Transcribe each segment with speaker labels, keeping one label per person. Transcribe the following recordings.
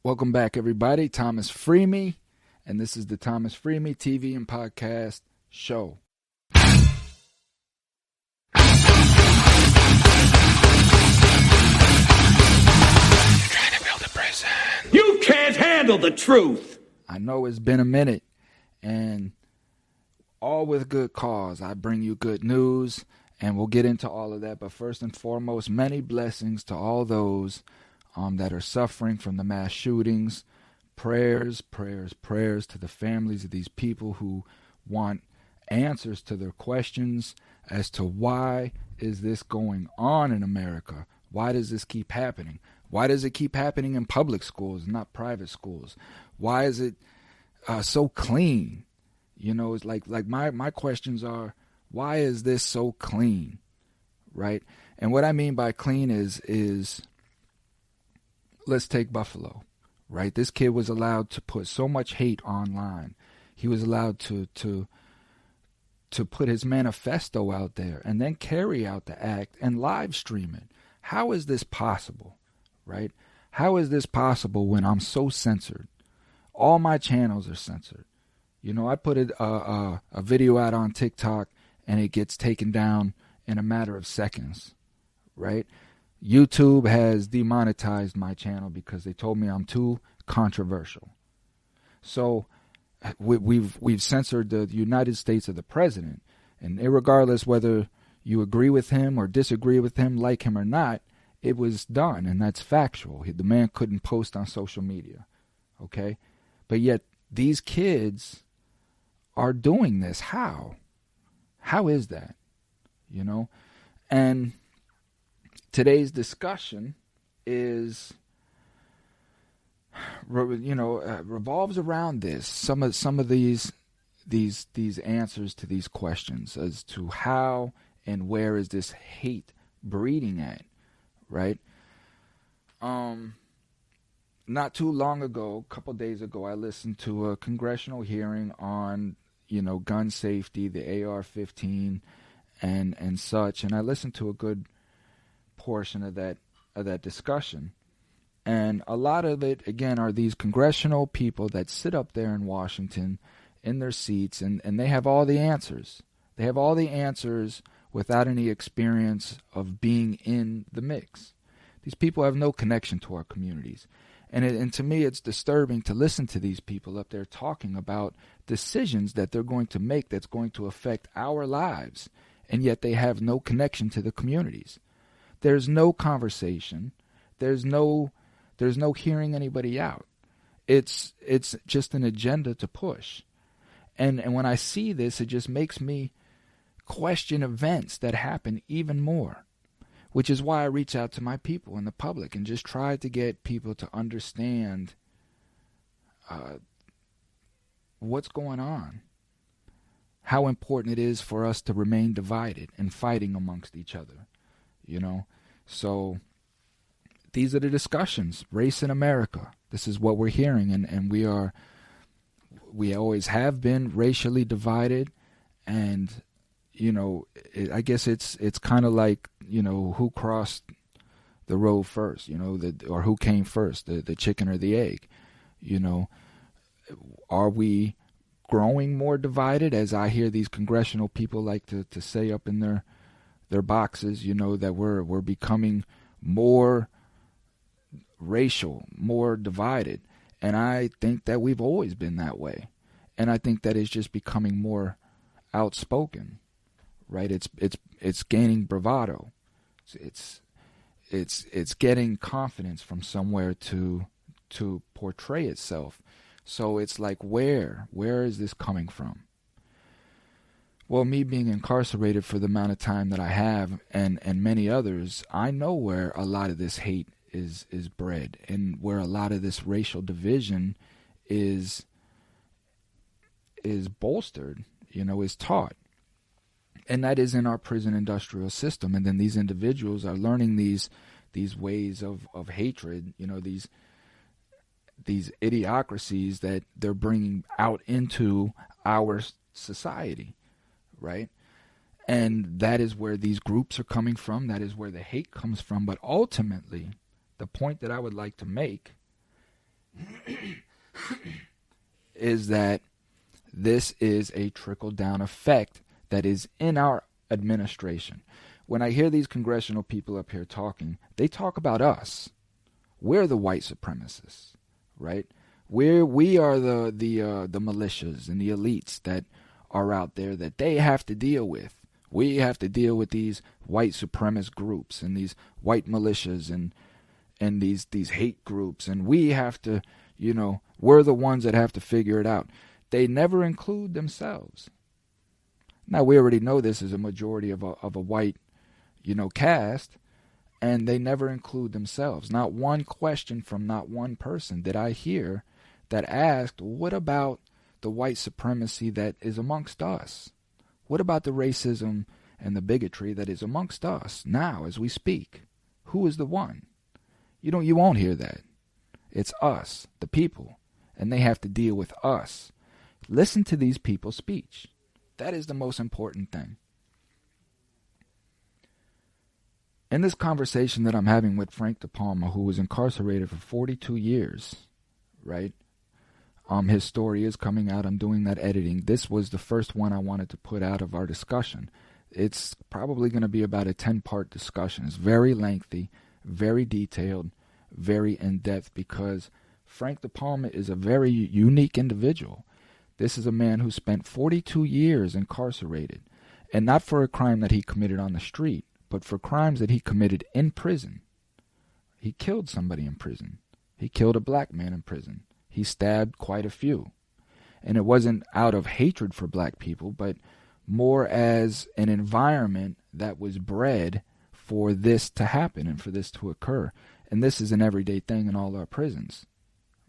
Speaker 1: Welcome back, everybody. Thomas FreeMe, and this is the Thomas FreeMe TV and Podcast Show. You're trying to build a prison.
Speaker 2: You can't handle the truth.
Speaker 1: I know it's been a minute, and all with good cause. I bring you good news, and we'll get into all of that. But first and foremost, many blessings to all those that are suffering from the mass shootings. Prayers to the families of these people who want answers to their questions as to why is this going on in America? Why does this keep happening? Why does it keep happening in public schools, not private schools? Why is it so clean? You know, it's like my questions are, why is this so clean, right? And what I mean by clean is let's take Buffalo, right? This kid was allowed to put so much hate online. He was allowed to put his manifesto out there and then carry out the act and live stream it. How is this possible, right? How is this possible when I'm so censored? All my channels are censored. You know, I put a video out on TikTok and it gets taken down in a matter of seconds, right? YouTube has demonetized my channel because they told me I'm too controversial. So we've censored the United States of the president, and regardless whether you agree with him or disagree with him, like him or not, it was done, and that's factual. The man couldn't post on social media, okay? But yet these kids are doing this. How? How is that? You know? And today's discussion is, revolves around this. Some of these answers to these questions as to how and where is this hate breeding at, right? Not too long ago, a couple days ago, I listened to a congressional hearing on, gun safety, the AR-15, and such, and I listened to a good portion of that discussion. And a lot of it, again, are these congressional people that sit up there in Washington in their seats, and they have all the answers. They have all the answers without any experience of being in the mix. These people have no connection to our communities. And to me, it's disturbing to listen to these people up there talking about decisions that they're going to make that's going to affect our lives, and yet they have no connection to the communities. There's no conversation. There's no hearing anybody out. It's just an agenda to push. And when I see this, it just makes me question events that happen even more, which is why I reach out to my people in the public and just try to get people to understand what's going on, how important it is for us to remain divided and fighting amongst each other. So these are the discussions. Race in America. This is what we're hearing, and we always have been racially divided, and I guess it's kind of like who crossed the road first, or who came first, the chicken or the egg. Are we growing more divided, as I hear these congressional people like to say up in their boxes, that we're becoming more racial, more divided. And I think that we've always been that way. And I think that it's just becoming more outspoken, right? It's gaining bravado. It's getting confidence from somewhere to portray itself. So it's like, where is this coming from? Well, me being incarcerated for the amount of time that I have, and many others, I know where a lot of this hate is bred, and where a lot of this racial division is bolstered, is taught. And that is in our prison industrial system. And then these individuals are learning these ways of hatred, these idiocracies that they're bringing out into our society. Right? And that is where these groups are coming from. That is where the hate comes from. But ultimately, the point that I would like to make is that this is a trickle-down effect that is in our administration. When I hear these congressional people up here talking, they talk about us. We're the white supremacists, right? We are the militias and the elites that are out there that they have to deal with. We have to deal with these white supremacist groups and these white militias and these hate groups, and we have to, we're the ones that have to figure it out. They never include themselves. Now, we already know this is a majority of a white, cast, and they never include themselves. Not one question from not one person did I hear that asked, what about the white supremacy that is amongst us? What about the racism and the bigotry that is amongst us now as we speak? Who is the one? You won't hear that. It's us, the people, and they have to deal with us. Listen to these people's speech. That is the most important thing. In this conversation that I'm having with Frank DePalma, who was incarcerated for 42 years, right? His story is coming out. I'm doing that editing. This was the first one I wanted to put out of our discussion. It's probably going to be about a 10-part discussion. It's very lengthy, very detailed, very in-depth, because Frank DePalma is a very unique individual. This is a man who spent 42 years incarcerated, and not for a crime that he committed on the street, but for crimes that he committed in prison. He killed somebody in prison. He killed a black man in prison. He stabbed quite a few. And it wasn't out of hatred for black people, but more as an environment that was bred for this to happen and for this to occur. And this is an everyday thing in all our prisons,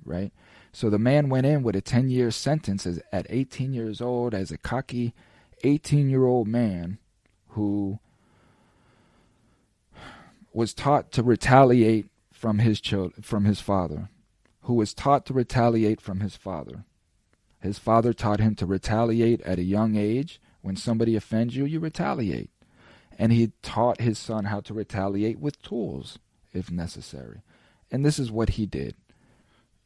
Speaker 1: right? So the man went in with a 10-year sentence at 18 years old as a cocky 18-year-old man who was taught to retaliate from his father, who was taught to retaliate from his father. His father taught him to retaliate at a young age. When somebody offends you, you retaliate. And he taught his son how to retaliate with tools, if necessary. And this is what he did.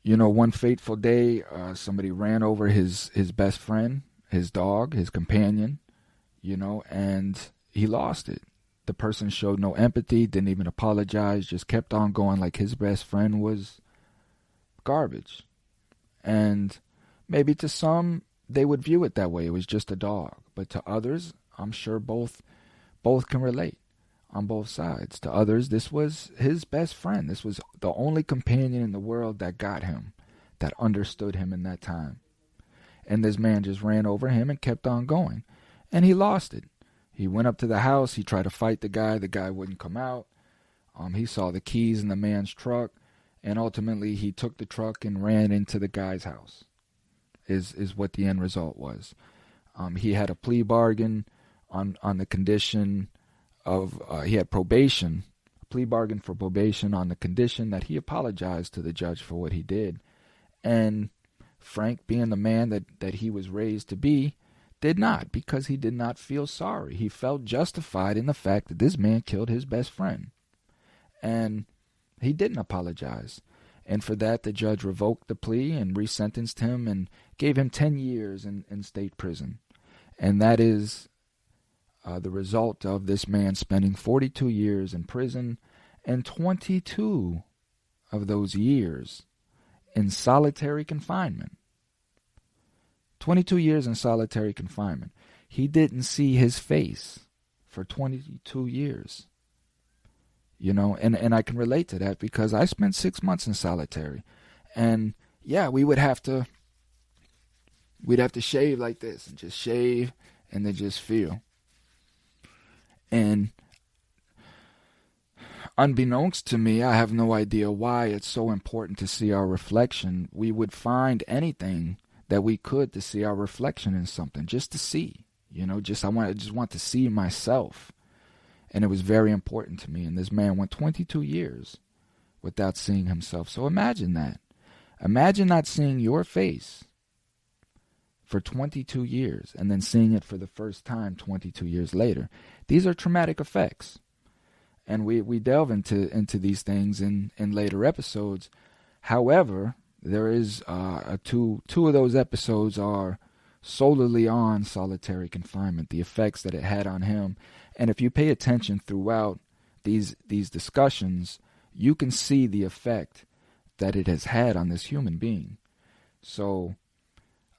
Speaker 1: One fateful day, somebody ran over his best friend, his dog, his companion, and he lost it. The person showed no empathy, didn't even apologize, just kept on going like his best friend was garbage. And maybe to some, they would view it that way. It was just a dog. But to others, I'm sure both can relate on both sides. To others, this was his best friend. This was the only companion in the world that got him, that understood him in that time. And this man just ran over him and kept on going. And he lost it. He went up to the house. He tried to fight the guy. The guy wouldn't come out. He saw the keys in the man's truck. And ultimately, he took the truck and ran into the guy's house, is what the end result was. He had a plea bargain on the condition of, he had probation, a plea bargain for probation on the condition that he apologized to the judge for what he did. And Frank, being the man that he was raised to be, did not, because he did not feel sorry. He felt justified in the fact that this man killed his best friend. And he didn't apologize. And for that, the judge revoked the plea and resentenced him and gave him 10 years in state prison. And that is the result of this man spending 42 years in prison and 22 of those years in solitary confinement. 22 years in solitary confinement. He didn't see his face for 22 years. And I can relate to that because I spent 6 months in solitary. And yeah, we'd have to shave like this and just shave and then just feel. And unbeknownst to me, I have no idea why it's so important to see our reflection. We would find anything that we could to see our reflection in something, just to see, I just want to see myself. And it was very important to me. And this man went 22 years without seeing himself. So imagine that. Imagine not seeing your face for 22 years and then seeing it for the first time 22 years later. These are traumatic effects. And we delve into these things in later episodes. However, There is two of those episodes are solely on solitary confinement, the effects that it had on him. And if you pay attention throughout these discussions, you can see the effect that it has had on this human being. So,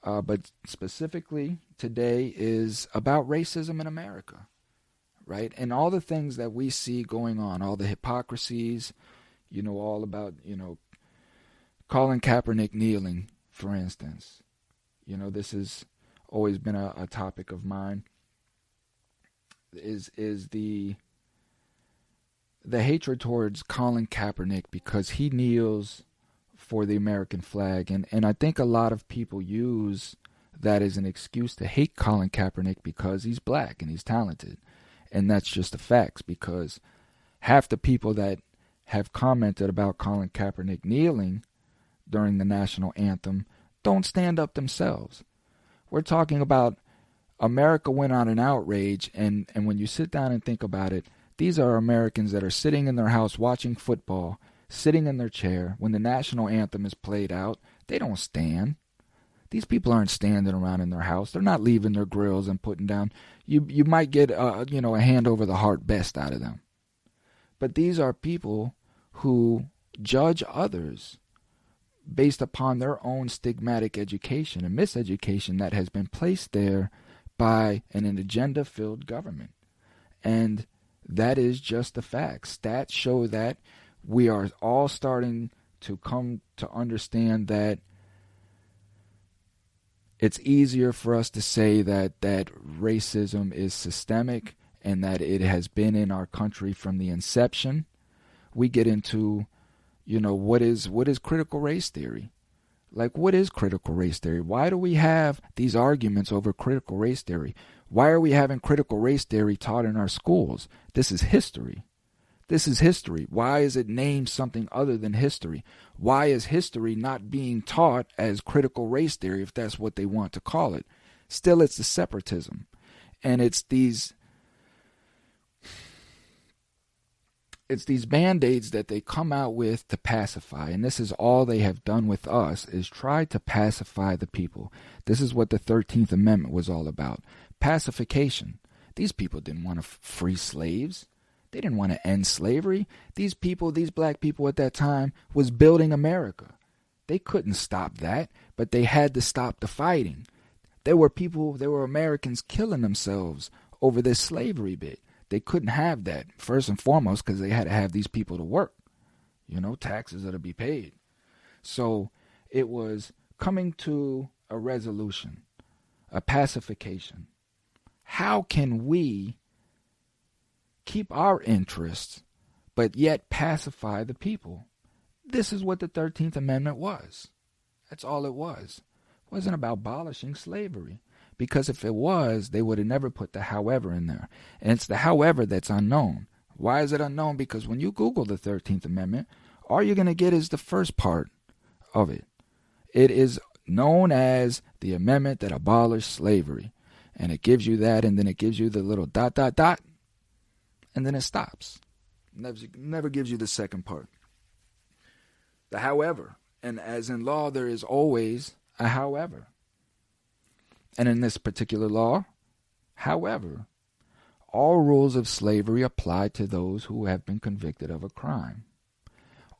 Speaker 1: but specifically today is about racism in America, right? And all the things that we see going on, all the hypocrisies, all about, Colin Kaepernick kneeling, for instance. This has always been a topic of mine, is the hatred towards Colin Kaepernick because he kneels for the American flag. And I think a lot of people use that as an excuse to hate Colin Kaepernick because he's black and he's talented. And that's just the facts, because half the people that have commented about Colin Kaepernick kneeling during the national anthem don't stand up themselves. We're talking about America went on an outrage, and when you sit down and think about it, these are Americans that are sitting in their house watching football, sitting in their chair. When the national anthem is played out, they don't stand. These people aren't standing around in their house. They're not leaving their grills and putting down. You might get a hand over the heart best out of them. But these are people who judge others based upon their own stigmatic education and miseducation that has been placed there by an agenda-filled government. And that is just the fact. Stats show that we are all starting to come to understand that it's easier for us to say that racism is systemic and that it has been in our country from the inception. We get into, what is critical race theory? Like, what is critical race theory? Why do we have these arguments over critical race theory? Why are we having critical race theory taught in our schools? This is history. This is history. Why is it named something other than history? Why is history not being taught as critical race theory, if that's what they want to call it? Still, it's the separatism. And it's these Band-Aids that they come out with to pacify. And this is all they have done with us, is try to pacify the people. This is what the 13th Amendment was all about. Pacification. These people didn't want to free slaves. They didn't want to end slavery. These black people at that time was building America. They couldn't stop that, but they had to stop the fighting. There were Americans killing themselves over this slavery bit. They couldn't have that, first and foremost, because they had to have these people to work. Taxes are to be paid. So it was coming to a resolution, a pacification. How can we keep our interests, but yet pacify the people? This is what the 13th Amendment was. That's all it was. It wasn't about abolishing slavery. Because if it was, they would have never put the however in there. And it's the however that's unknown. Why is it unknown? Because when you Google the 13th Amendment, all you're going to get is the first part of it. It is known as the amendment that abolished slavery. And it gives you that, and then it gives you the little ... and then it stops. Never gives you the second part. The however. And as in law, there is always a however. And in this particular law, however, all rules of slavery apply to those who have been convicted of a crime.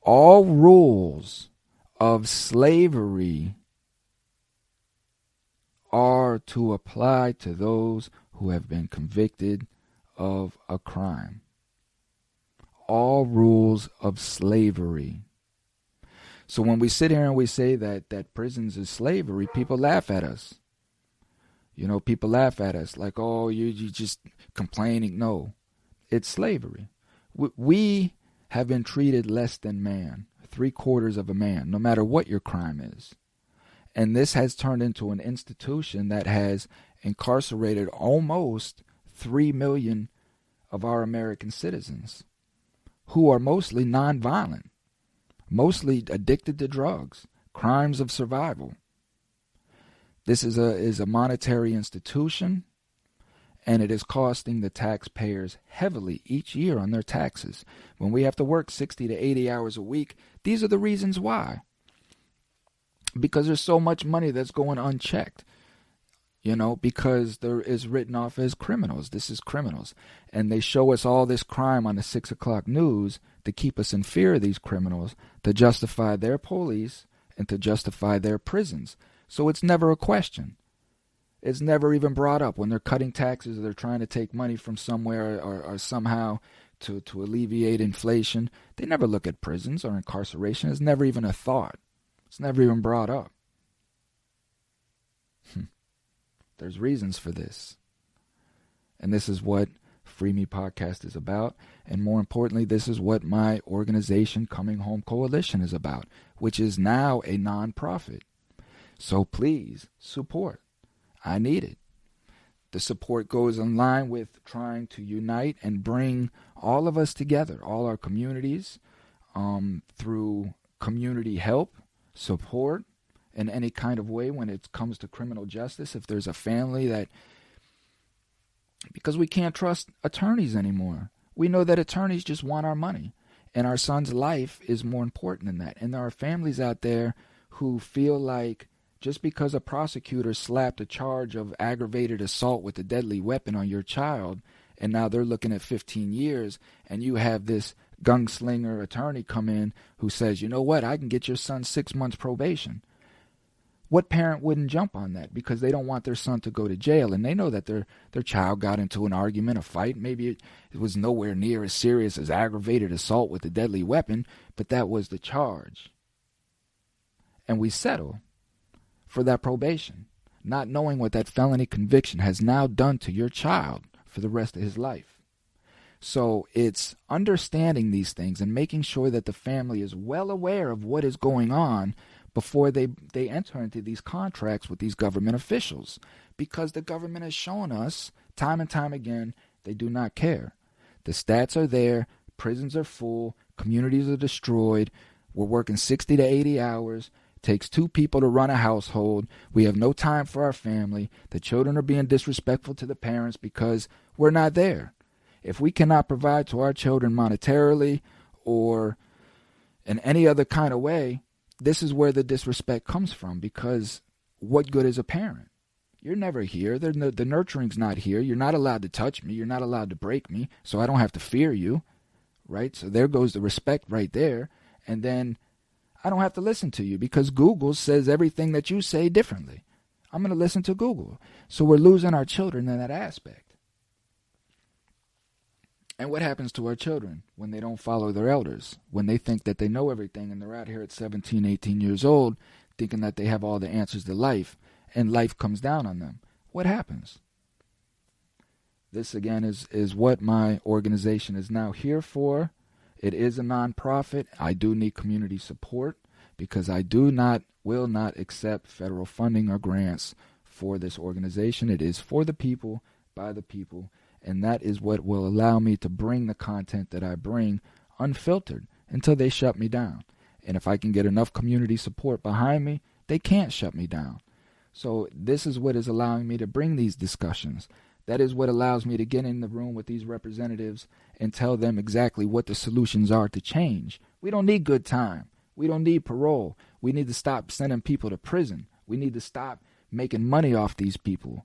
Speaker 1: All rules of slavery are to apply to those who have been convicted of a crime. All rules of slavery. So when we sit here and we say that prisons is slavery, people laugh at us. People laugh at us like, oh, you just complaining. No, it's slavery. We have been treated less than man, 3/4 of a man, no matter what your crime is. And this has turned into an institution that has incarcerated almost 3 million of our American citizens, who are mostly nonviolent, mostly addicted to drugs, crimes of survival. This is a monetary institution, and it is costing the taxpayers heavily each year on their taxes. When we have to work 60 to 80 hours a week, these are the reasons why. because there's so much money that's going unchecked. Because there is written off as criminals. This is criminals. And they show us all this crime on the 6 o'clock news to keep us in fear of these criminals, to justify their police and to justify their prisons. So it's never a question. It's never even brought up when they're cutting taxes or they're trying to take money from somewhere or somehow to alleviate inflation. They never look at prisons or incarceration. It's never even a thought. It's never even brought up. There's reasons for this. And this is what FreeMe Podcast is about. And more importantly, this is what my organization, Coming Home Coalition, is about, which is now a nonprofit. So please support. I need it. The support goes in line with trying to unite and bring all of us together, all our communities, through community help, support, in any kind of way when it comes to criminal justice. If there's a family that, because we can't trust attorneys anymore. We know that attorneys just want our money, and our son's life is more important than that. And there are families out there who feel like just because a prosecutor slapped a charge of aggravated assault with a deadly weapon on your child, and now they're looking at 15 years, and you have this gunslinger attorney come in who says, you know what, I can get your son 6 months probation. What parent wouldn't jump on that because they don't want their son to go to jail, and they know that their child got into an argument, a fight. Maybe it was nowhere near as serious as aggravated assault with a deadly weapon, but that was the charge. And we settle for that probation, not knowing what that felony conviction has now done to your child for the rest of his life. So it's understanding these things and making sure that the family is well aware of what is going on before they enter into these contracts with these government officials, because the government has shown us time and time again they do not care. The stats are there, prisons are full, communities are destroyed, we're working 60 to 80 hours, it takes 2 people to run a household, we have no time for our family, the children are being disrespectful to the parents because we're not there. If we cannot provide to our children monetarily or in any other kind of way, this is where the disrespect comes from, because what good is a parent? You're never here. The nurturing's not here. You're not allowed to touch me. You're not allowed to break me, so I don't have to fear you, right? So there goes the respect right there. And then I don't have to listen to you because Google says everything that you say differently. I'm going to listen to Google. So we're losing our children in that aspect. And what happens to our children when they don't follow their elders, when they think that they know everything and they're out here at 17, 18 years old thinking that they have all the answers to life and life comes down on them? What happens? This, again, is what my organization is now here for. It is a nonprofit. I do need community support because I will not accept federal funding or grants for this organization. It is for the people, by the people. And that is what will allow me to bring the content that I bring unfiltered until they shut me down. And if I can get enough community support behind me, they can't shut me down. So this is what is allowing me to bring these discussions. That is what allows me to get in the room with these representatives and tell them exactly what the solutions are to change. We don't need good time. We don't need parole. We need to stop sending people to prison. We need to stop making money off these people.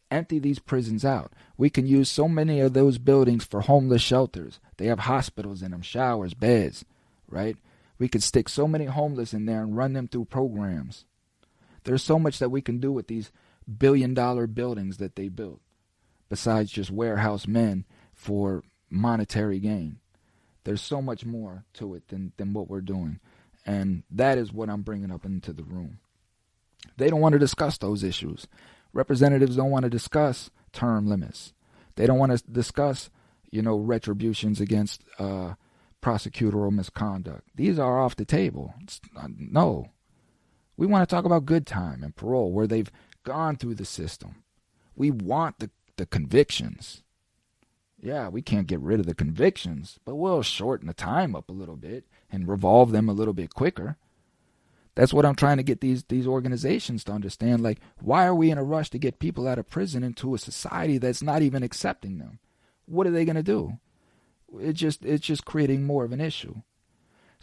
Speaker 1: Empty these prisons out. We can use so many of those buildings for homeless shelters. They have hospitals in them, showers, beds, right? We could stick so many homeless in there and run them through programs. There's so much that we can do with these billion-dollar buildings that they built, besides just warehouse men for monetary gain. There's so much more to it than what we're doing. And that is what I'm bringing up into the room. They don't want to discuss those issues. Representatives don't want to discuss term limits. They don't want to discuss, retributions against prosecutorial misconduct. These are off the table. No. We want to talk about good time and parole, where they've gone through the system. We want the convictions. Yeah, we can't get rid of the convictions, but we'll shorten the time up a little bit and revolve them a little bit quicker. That's what I'm trying to get these organizations to understand. Like, why are we in a rush to get people out of prison into a society that's not even accepting them? What are they going to do? It's just creating more of an issue.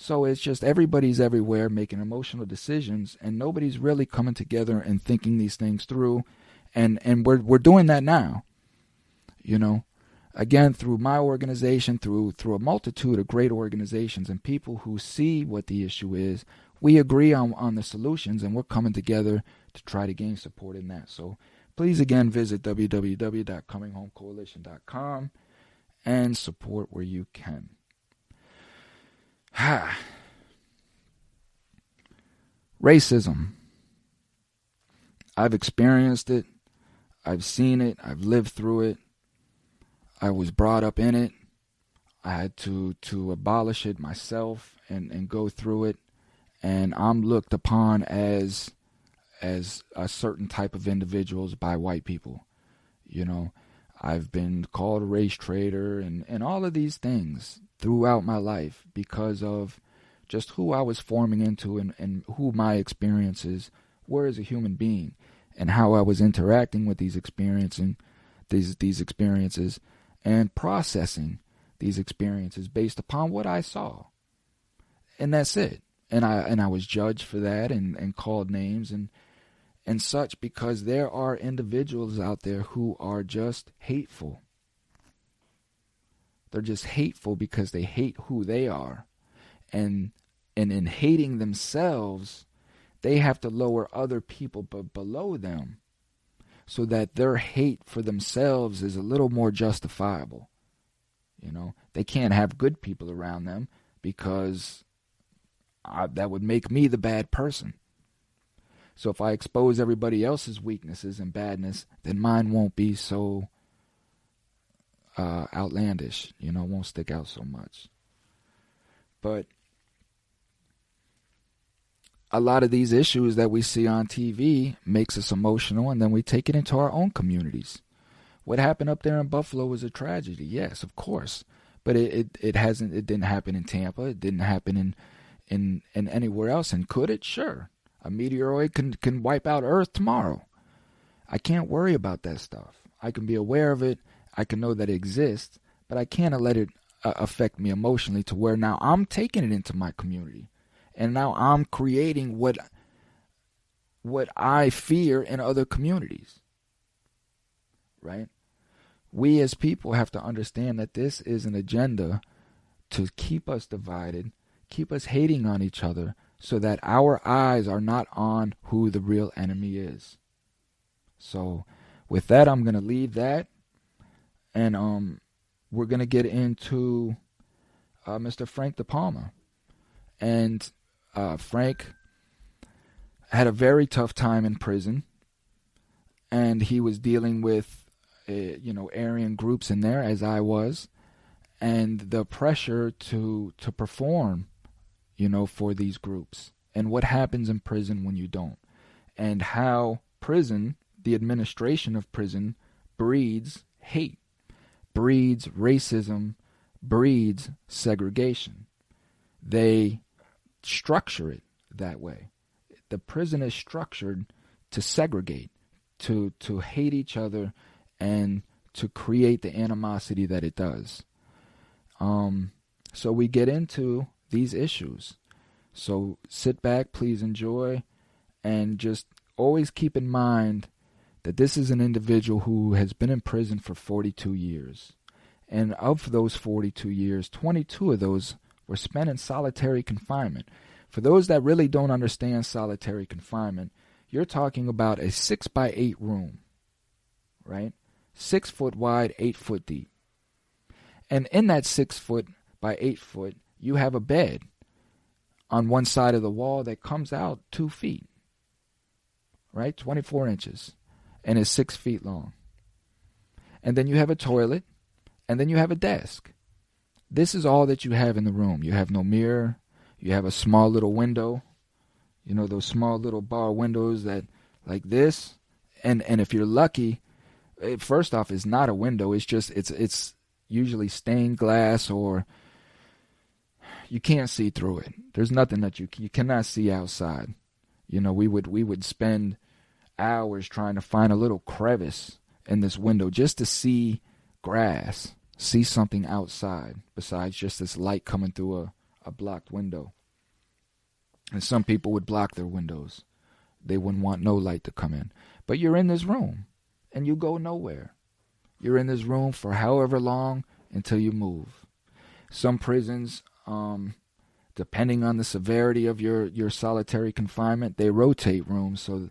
Speaker 1: So it's just everybody's everywhere making emotional decisions, and nobody's really coming together and thinking these things through. And we're doing that now. You know, again, through my organization, through a multitude of great organizations and people who see what the issue is, we agree on the solutions, and we're coming together to try to gain support in that. So please, again, visit www.cominghomecoalition.com and support where you can. Racism. I've experienced it. I've seen it. I've lived through it. I was brought up in it. I had to abolish it myself and go through it. And I'm looked upon as a certain type of individuals by white people. You know, I've been called a race traitor and all of these things throughout my life because of just who I was forming into and who my experiences were as a human being, and how I was interacting with these experiences and processing these experiences based upon what I saw. And that's it. And I was judged for that and called names and such, because there are individuals out there who are just hateful. They're just hateful because they hate who they are. And in hating themselves, they have to lower other people below them so that their hate for themselves is a little more justifiable. You know, they can't have good people around them because that would make me the bad person. So if I expose everybody else's weaknesses and badness, then mine won't be so outlandish, you know, won't stick out so much. But a lot of these issues that we see on TV makes us emotional, and then we take it into our own communities. What happened up there in Buffalo was a tragedy, yes, of course, but it didn't happen in Tampa. It didn't happen in anywhere else. And could it? Sure. A meteoroid can wipe out Earth tomorrow. I can't worry about that stuff. I can be aware of it. I can know that it exists, but I can't let it affect me emotionally to where now I'm taking it into my community. And now I'm creating what I fear in other communities. Right? We as people have to understand that this is an agenda to keep us divided, keep us hating on each other, so that our eyes are not on who the real enemy is. So with that, I'm going to leave that. And we're going to get into Mr. Frank DePalma. And Frank had a very tough time in prison. And he was dealing with, Aryan groups in there, as I was. And the pressure to perform, for these groups, and what happens in prison when you don't, and how prison, the administration of prison, breeds hate, breeds racism, breeds segregation. They structure it that way. The prison is structured to segregate, to hate each other, and to create the animosity that it does. So we get into these issues. So sit back, please enjoy, and just always keep in mind that this is an individual who has been in prison for 42 years. And of those 42 years, 22 of those were spent in solitary confinement. For those that really don't understand solitary confinement, you're talking about a 6x8 room, right? 6 foot wide, 8 foot deep. And in that 6 foot by 8 foot, you have a bed on one side of the wall that comes out 2 feet, right? 24 inches, and is 6 feet long. And then you have a toilet, and then you have a desk. This is all that you have in the room. You have no mirror. You have a small little window, those small little bar windows that like this. And if you're lucky, first off, it's not a window. It's just, it's usually stained glass, or you can't see through it. There's nothing that you cannot see outside. We would spend hours trying to find a little crevice in this window just to see grass, see something outside besides just this light coming through a a blocked window. And some people would block their windows. They wouldn't want no light to come in. But you're in this room and you go nowhere. You're in this room for however long until you move. Some prisons, depending on the severity of your solitary confinement, they rotate rooms so,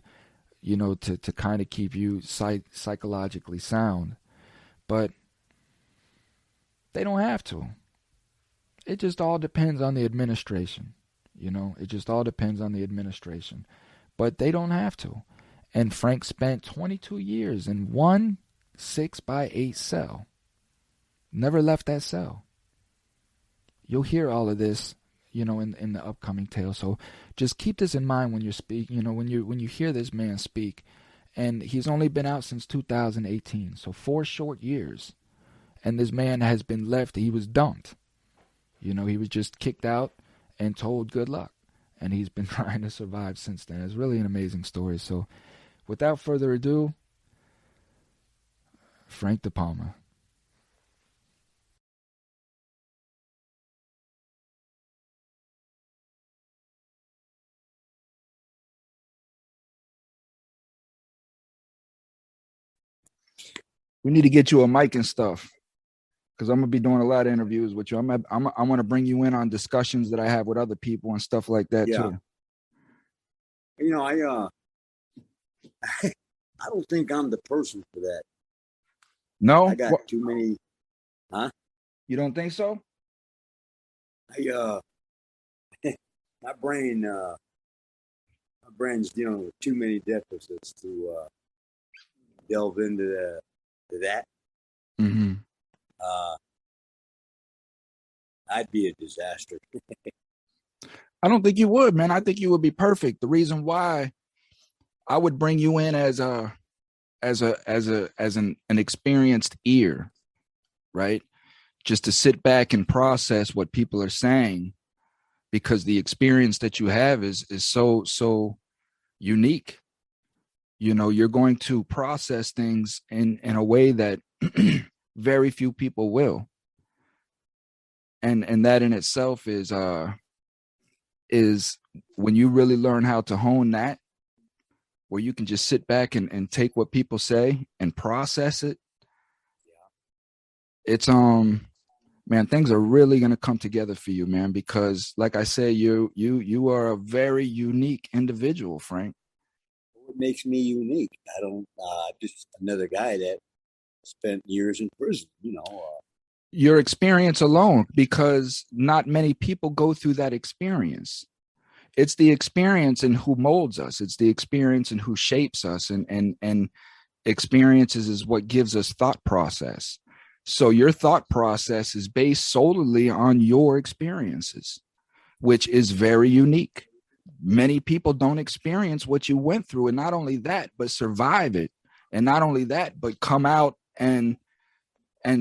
Speaker 1: to kind of keep you psychologically sound. But they don't have to. It just all depends on the administration. It just all depends on the administration. But they don't have to. And Frank spent 22 years in one 6x8 cell. Never left that cell. You'll hear all of this, in the upcoming tale. So just keep this in mind when you're speaking, when you hear this man speak. And he's only been out since 2018, so 4 short years. And this man has been left, he was dumped. He was just kicked out and told good luck. And he's been trying to survive since then. It's really an amazing story. So without further ado, Frank DePalma. We need to get you a mic and stuff, because I'm gonna be doing a lot of interviews with you. I want to bring you in on discussions that I have with other people and stuff like that too.
Speaker 3: I don't think I'm the person for that.
Speaker 1: No,
Speaker 3: I got too many. Huh?
Speaker 1: You don't think so?
Speaker 3: My brain's dealing with too many deficits to delve into that.
Speaker 1: Mm-hmm.
Speaker 3: I'd be a disaster.
Speaker 1: I don't think you would, man. I think you would be perfect. The reason why I would bring you in as an experienced ear, right? Just to sit back and process what people are saying, because the experience that you have is so unique. You're going to process things in a way that very few people will. And that in itself is when you really learn how to hone that, where you can just sit back and take what people say and process it. It's man, things are really gonna come together for you, man, because like I say, you are a very unique individual, Frank.
Speaker 3: What makes me unique? Just another guy that spent years in prison,
Speaker 1: Your experience alone, because not many people go through that experience. It's the experience in who molds us. It's the experience in who shapes us, and experiences is what gives us thought process. So your thought process is based solely on your experiences, which is very unique. Many people don't experience what you went through, and not only that, but survive it. And not only that, but come out and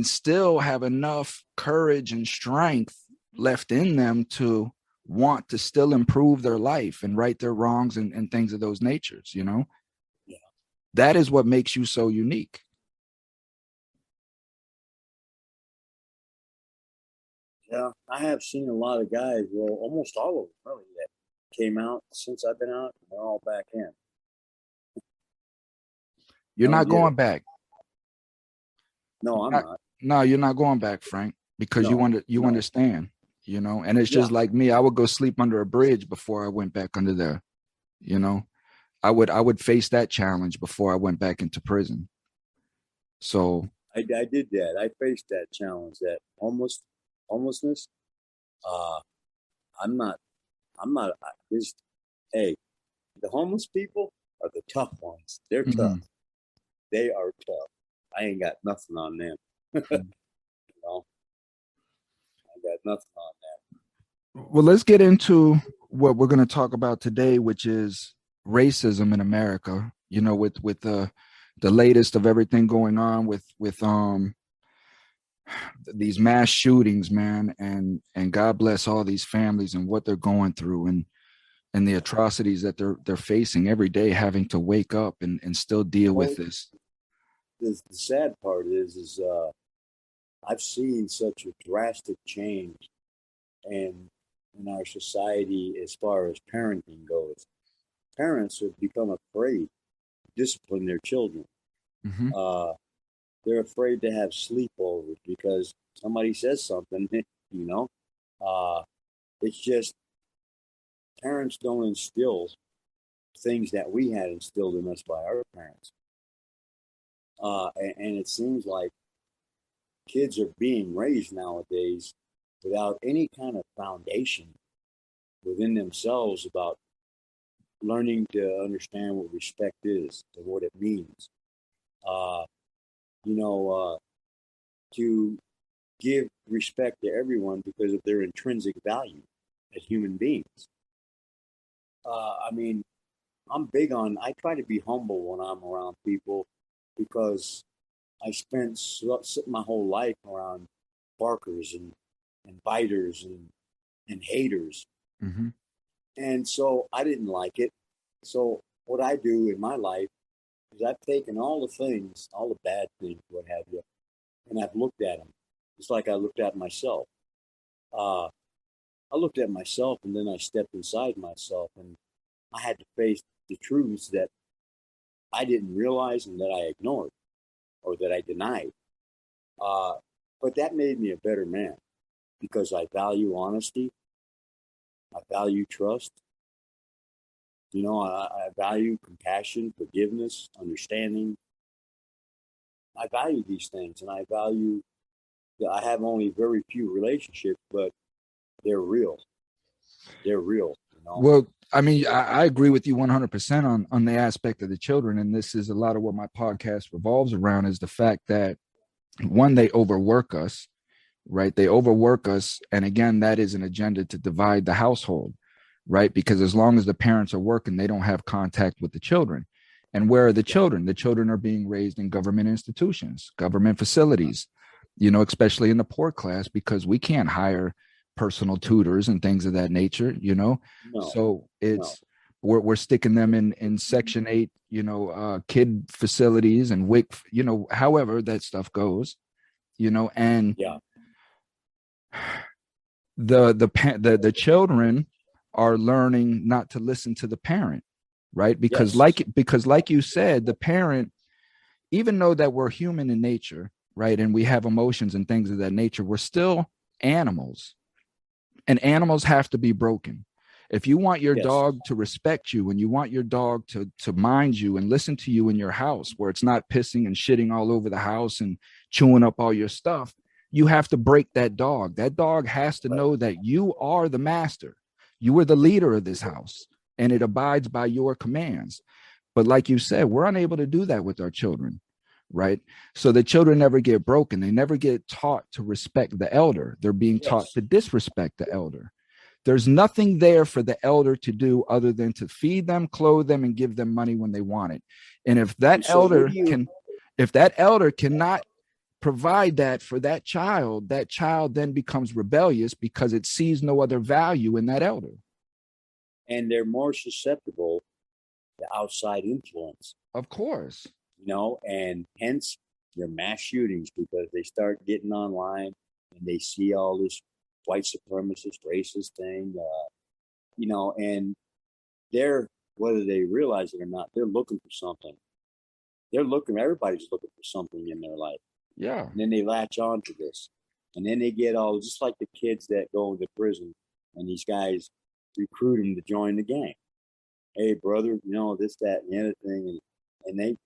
Speaker 1: still have enough courage and strength left in them to want to still improve their life and right their wrongs and things of those natures, Yeah. That is what makes you so unique.
Speaker 3: Yeah, I have seen a lot of guys, well, almost all of them really, that came out since I've been out, and they're all back in.
Speaker 1: You're not going back.
Speaker 3: No, I'm not.
Speaker 1: No, you're not going back, Frank, because you understand, and it's just like me. I would go sleep under a bridge before I went back under there. I would face that challenge before I went back into prison. So
Speaker 3: I did that. I faced that challenge, that homelessness. I'm not. Hey, the homeless people are the tough ones. They're tough. They are tough. I ain't got nothing on them. I got nothing on that.
Speaker 1: Well, let's get into what we're going to talk about today, which is racism in America. With the latest of everything going on with these mass shootings, man, and God bless all these families and what they're going through, and the atrocities that they're facing every day, having to wake up and still deal with this.
Speaker 3: The sad part is I've seen such a drastic change, and in our society as far as parenting goes. Parents have become afraid to discipline their children.
Speaker 1: Mm-hmm.
Speaker 3: They're afraid to have sleepovers because somebody says something, you know. It's just parents don't instill things that we had instilled in us by our parents. And it seems like kids are being raised nowadays without any kind of foundation within themselves about learning to understand what respect is and what it means. To give respect to everyone because of their intrinsic value as human beings. I try to be humble when I'm around people because I spent my whole life around barkers and biters and haters.
Speaker 1: Mm-hmm.
Speaker 3: And so I didn't like it. So what I do in my life is I've taken all the things, all the bad things, what have you, and I've looked at them. It's like I looked at myself. I looked at myself and then I stepped inside myself and I had to face the truths that I didn't realize and that I ignored or that I denied. But that made me a better man because I value honesty. I value trust. I value compassion, forgiveness, understanding. I value these things, and I value that I have only very few relationships, but they're real. They're real.
Speaker 1: Well, I mean, I agree with you 100% on the aspect of the children. And this is a lot of what my podcast revolves around is the fact that, one, they overwork us, right? They overwork us. And again, that is an agenda to divide the household, right? Because as long as the parents are working, they don't have contact with the children. And where are the children? The children are being raised in government institutions, government facilities, especially in the poor class, because we can't hire personal tutors and things of that nature,
Speaker 3: No,
Speaker 1: so it's we're sticking them in Section 8, kid facilities and WIC, however that stuff goes, and the children are learning not to listen to the parent, right? Because like you said, the parent, even though that we're human in nature, right, and we have emotions and things of that nature, we're still animals. And animals have to be broken. If you want your dog to respect you and you want your dog to mind you and listen to you in your house where it's not pissing and shitting all over the house and chewing up all your stuff, you have to break that dog. That dog has to know that you are the master. You are the leader of this house and it abides by your commands. But like you said, we're unable to do that with our children. Right. So the children never get broken. They never get taught to respect the elder. They're being taught to disrespect the elder. There's nothing there for the elder to do other than to feed them, clothe them, and give them money when they want it. And if that elder cannot provide that for that child then becomes rebellious because it sees no other value in that elder.
Speaker 3: And they're more susceptible to outside influence.
Speaker 1: Of course.
Speaker 3: And hence your mass shootings because they start getting online and they see all this white supremacist, racist thing, and they're, whether they realize it or not, they're looking for something. Everybody's looking for something in their life.
Speaker 1: Yeah.
Speaker 3: And then they latch on to this. And then they get all, just like the kids that go into prison and these guys recruit them to join the gang. Hey, brother, this, that, and the other thing. And they,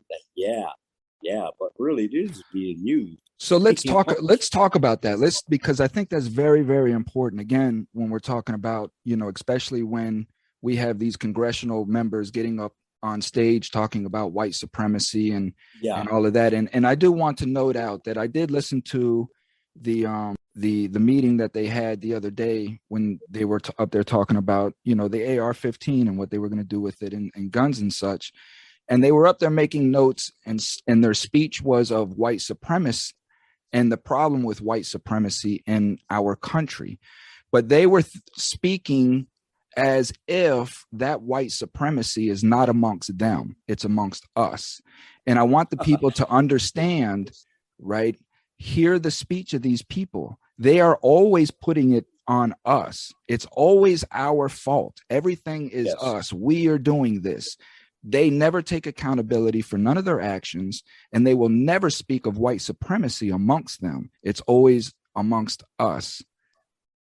Speaker 3: but really this is being used.
Speaker 1: So let's talk about that. Because I think that's very, very important. Again, when we're talking about, especially when we have these congressional members getting up on stage talking about white supremacy and all of that. And I do want to note out that I did listen to the meeting that they had the other day when they were up there talking about, the AR-15 and what they were going to do with it and guns and such. And they were up there making notes, and their speech was of white supremacy and the problem with white supremacy in our country. But they were speaking as if that white supremacy is not amongst them, it's amongst us. And I want the people to understand, right? Hear the speech of these people. They are always putting it on us. It's always our fault. Everything is
Speaker 3: Yes.
Speaker 1: us. We are doing this. They never take accountability for none of their actions, and they will never speak of white supremacy amongst them. It's always amongst us.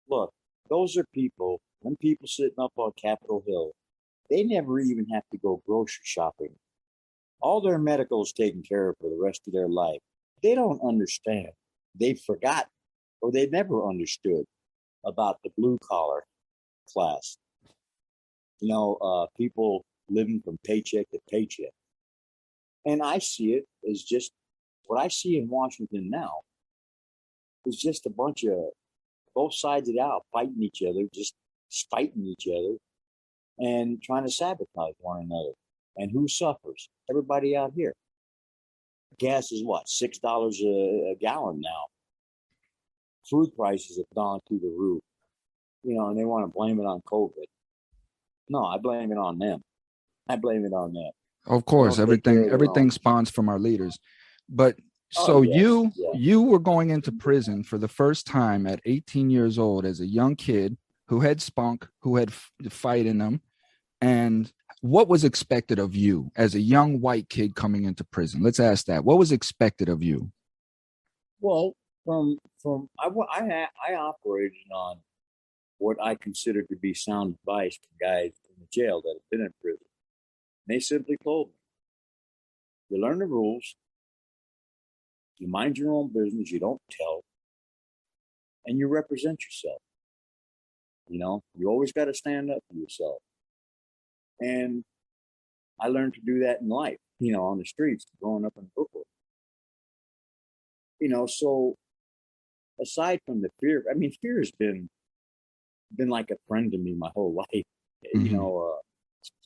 Speaker 3: Look, those are people, them people sitting up on Capitol Hill, they never even have to go grocery shopping. All their medical is taken care of for the rest of their life. They don't understand. They've forgotten, or they never understood about the blue collar class. People living from paycheck to paycheck. And I see it as just what I see in Washington now is just a bunch of both sides of the aisle fighting each other, just spiting each other and trying to sabotage one another. And who suffers? Everybody out here. Gas is what? $6 a gallon now. Food prices have gone through the roof. And they want to blame it on COVID. No, I blame it on them.
Speaker 1: Of course, everything spawns from our leaders. But you were going into prison for the first time at 18 years old as a young kid who had spunk, who had fight in them. And what was expected of you as a young white kid coming into prison? Let's ask that. What was expected of you?
Speaker 3: Well, I operated on what I considered to be sound advice from guys in the jail that have been in prison. And they simply told me, you learn the rules, you mind your own business, you don't tell, and you represent yourself. You always got to stand up for yourself. And I learned to do that in life, on the streets, growing up in Brooklyn. So aside from the fear, fear has been like a friend to me my whole life. Mm-hmm.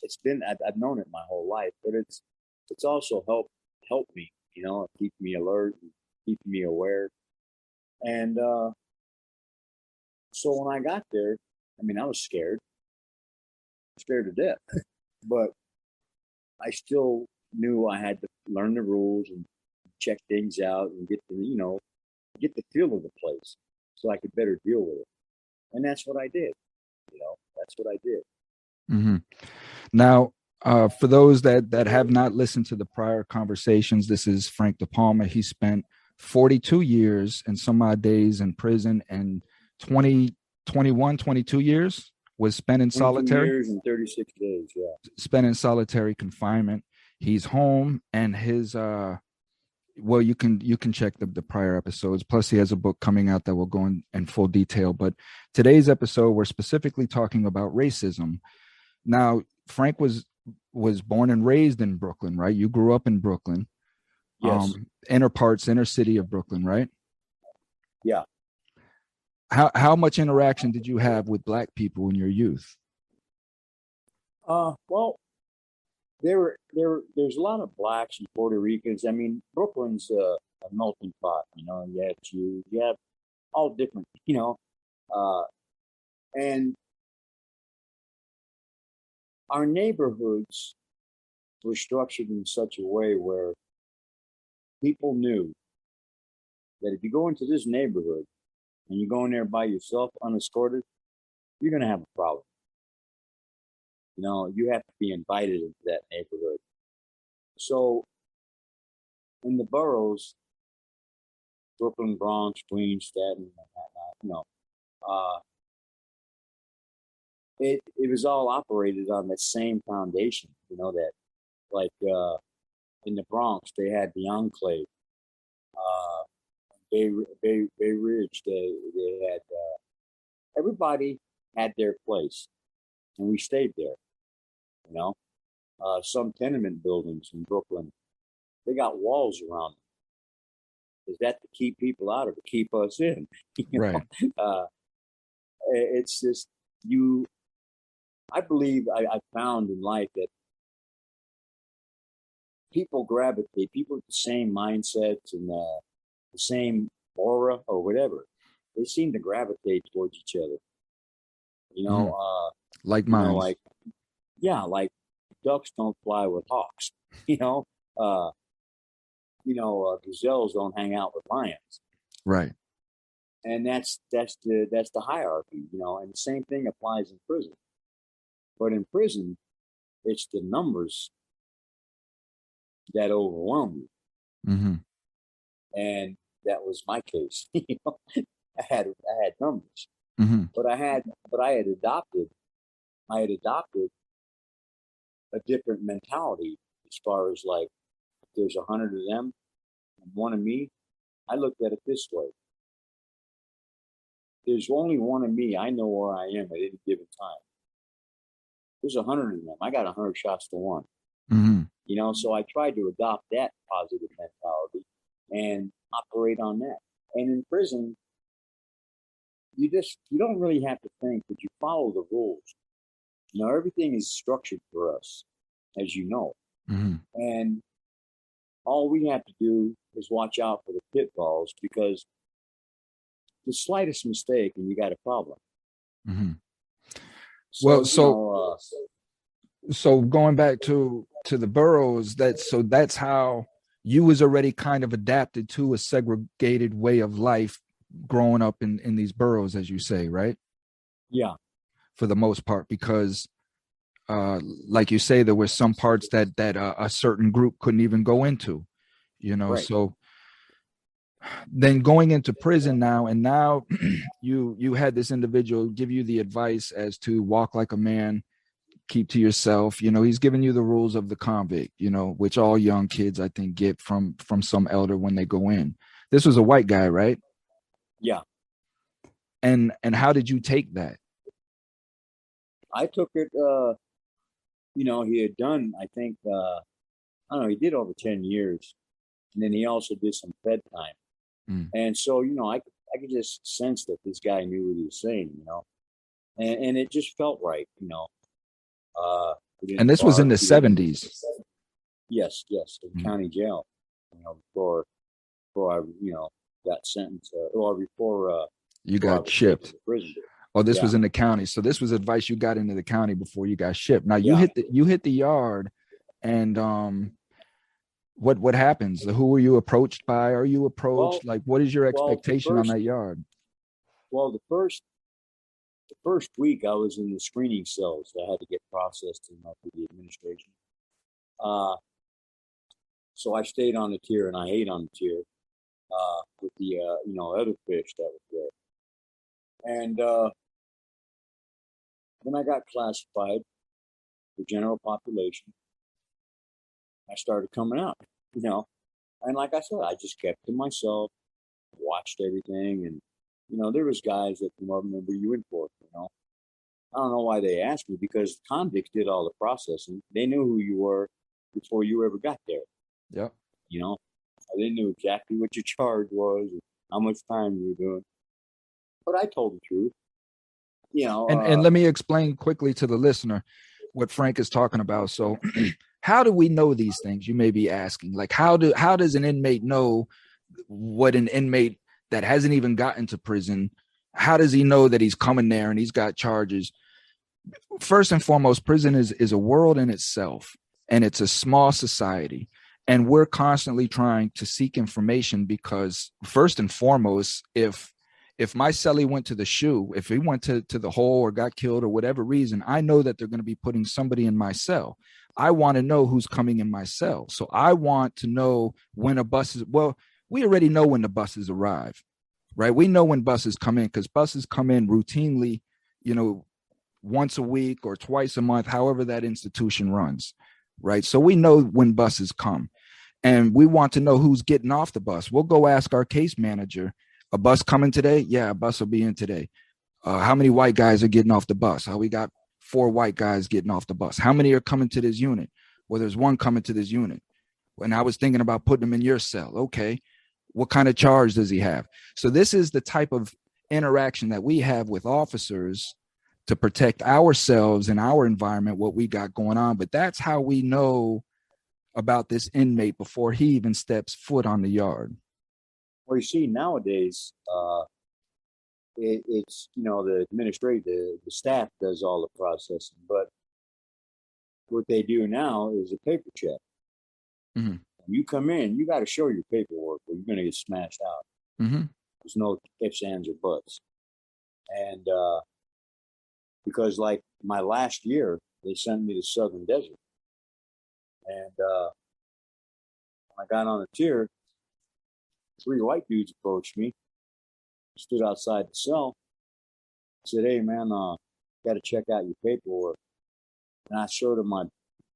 Speaker 3: It's been, I've known it my whole life, but it's also helped me, keep me alert, keep me aware. And so when I got there, I was scared to death, but I still knew I had to learn the rules and check things out and get the feel of the place so I could better deal with it. And that's what I did.
Speaker 1: Mm-hmm. Now, for those that have not listened to the prior conversations, this is Frank DePalma. He spent 42 years and some odd days in prison, and 22 years was spent in solitary.
Speaker 3: Years and 36 days, yeah.
Speaker 1: Spent in solitary confinement. He's home, and his you can check the prior episodes. Plus, he has a book coming out that will go in full detail. But today's episode, we're specifically talking about racism. Now, Frank was born and raised in Brooklyn, right? You grew up in Brooklyn.
Speaker 3: Yes.
Speaker 1: Inner city of Brooklyn, right?
Speaker 3: Yeah.
Speaker 1: How much interaction did you have with Black people in your youth?
Speaker 3: Well, there's a lot of Blacks and Puerto Ricans. Brooklyn's a melting pot. You have all different. And our neighborhoods were structured in such a way where people knew that if you go into this neighborhood and you go in there by yourself, unescorted, you're going to have a problem. You have to be invited into that neighborhood. So in the boroughs, Brooklyn, Bronx, Queens, Staten, it was all operated on that same foundation, that like in the Bronx, they had the Enclave, Bay Ridge, they had, everybody had their place, and we stayed there, some tenement buildings in Brooklyn, they got walls around them. Is that to keep people out or to keep us in?
Speaker 1: Right.
Speaker 3: It's just, I believe I found in life that people gravitate, people with the same mindsets and the same aura or whatever, they seem to gravitate towards each other.
Speaker 1: Like minds.
Speaker 3: Like ducks don't fly with hawks. Gazelles don't hang out with lions.
Speaker 1: Right.
Speaker 3: And that's the hierarchy, you know. And the same thing applies in prison. But in prison, it's the numbers that overwhelm you.
Speaker 1: Mm-hmm.
Speaker 3: And that was my case. You know, I had numbers,
Speaker 1: Mm-hmm.
Speaker 3: but I had adopted a different mentality as far as like, if there's 100 of them and one of me. I looked at it this way: there's only one of me. I know where I am at any given time. There's 100 of them. I got 100 shots to one.
Speaker 1: Mm-hmm.
Speaker 3: You know, so I tried to adopt that positive mentality and operate on that. And in prison, you don't really have to think, but you follow the rules. You know, everything is structured for us, as you know.
Speaker 1: Mm-hmm.
Speaker 3: And all we have to do is watch out for the pitfalls, because the slightest mistake and you got a problem.
Speaker 1: Mm-hmm.
Speaker 3: So,
Speaker 1: Well, so going back to the boroughs, that's how you was already kind of adapted to a segregated way of life growing up in these boroughs, as you say, right?
Speaker 3: Yeah.
Speaker 1: For the most part, because like you say, there were some parts that a certain group couldn't even go into, you know.
Speaker 3: Right.
Speaker 1: So then going into prison now, and now you had this individual give you the advice as to walk like a man, keep to yourself. You know, he's giving you the rules of the convict, you know, which all young kids I think get from some elder when they go in. This was a white guy, right?
Speaker 3: Yeah.
Speaker 1: And how did you take that?
Speaker 3: I took it, you know, he had done, I think, I don't know, he did over 10 years. And then he also did some Fed time.
Speaker 1: Mm.
Speaker 3: And so, you know, I could just sense that this guy knew what he was saying, you know, and it just felt right, you know.
Speaker 1: And this was in the 70s.
Speaker 3: Yes, in county jail, you know, before I, you know, got sentenced, or before
Speaker 1: you got shipped
Speaker 3: to prison.
Speaker 1: Oh, this was in the county. So this was advice you got into the county before you got shipped. Now you
Speaker 3: Yeah.
Speaker 1: hit the yard, and what happens? Who were you approached by? Are you approached? Like, what is your expectation on that yard?
Speaker 3: Well, the first week I was in the screening cells. I had to get processed through the administration. So I stayed on the tier and I ate on the tier with the you know, other fish that was there. And when I got classified for general population, I started coming out, you know. And like I said, I just kept to myself, watched everything, and you know, there was guys that come up and were you in for, you know. I don't know why they asked me, because convicts did all the processing. They knew who you were before you ever got there.
Speaker 1: Yep.
Speaker 3: You know, they knew exactly what your charge was and how much time you were doing. But I told the truth. You know,
Speaker 1: and let me explain quickly to the listener what Frank is talking about. So how do we know these things? You may be asking, like, how does an inmate know what an inmate that hasn't even gotten to prison, how does he know that he's coming there and he's got charges? First and foremost, prison is a world in itself, and it's a small society. And we're constantly trying to seek information, because first and foremost, if my cellie went to the shoe, if he went to the hole or got killed or whatever reason, I know that they're going to be putting somebody in my cell. I want to know who's coming in my cell. So I want to know when a bus is, well, we already know when the buses arrive, right? We know when buses come in, because buses come in routinely, you know, once a week or twice a month, however that institution runs, right? So we know when buses come, and we want to know who's getting off the bus. We'll go ask our case manager, a bus coming today? Yeah, a bus will be in today. How many white guys are getting off the bus? We got 4 white guys getting off the bus. How many are coming to this unit? Well, there's 1 coming to this unit. And I was thinking about putting him in your cell. Okay. What kind of charge does he have? So this is the type of interaction that we have with officers to protect ourselves and our environment, what we got going on. But that's how we know about this inmate before he even steps foot on the yard.
Speaker 3: Well, you see, nowadays, it's, you know, the administrative, the staff does all the processing, but what they do now is a paper check.
Speaker 1: Mm-hmm.
Speaker 3: When you come in, you got to show your paperwork or you're going to get smashed out.
Speaker 1: Mm-hmm.
Speaker 3: There's no ifs, ands, or buts. And because like my last year, they sent me to Southern Desert. And when I got on the tier, 3 white dudes approached me, stood outside the cell, said, "Hey, man, got to check out your paperwork." And I showed them my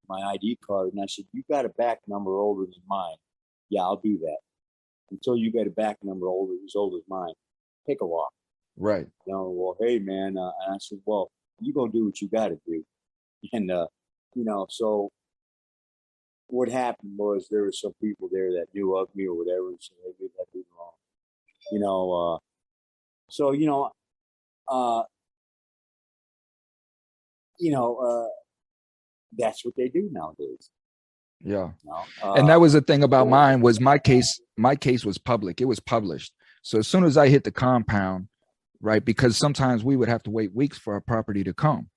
Speaker 3: ID card, and I said, "You got a back number older than mine." "Yeah, I'll do that." "Until you get a back number as old as mine, take a walk."
Speaker 1: Right.
Speaker 3: Well, hey, man. And I said, "Well, you go do what you got to do." And, so what happened was there were some people there that knew of me or whatever and said, "Hey, maybe I did wrong." So, that's what they do nowadays.
Speaker 1: Yeah. And that was the thing about mine was my case was public. It was published. So as soon as I hit the compound, right, because sometimes we would have to wait weeks for our property to come,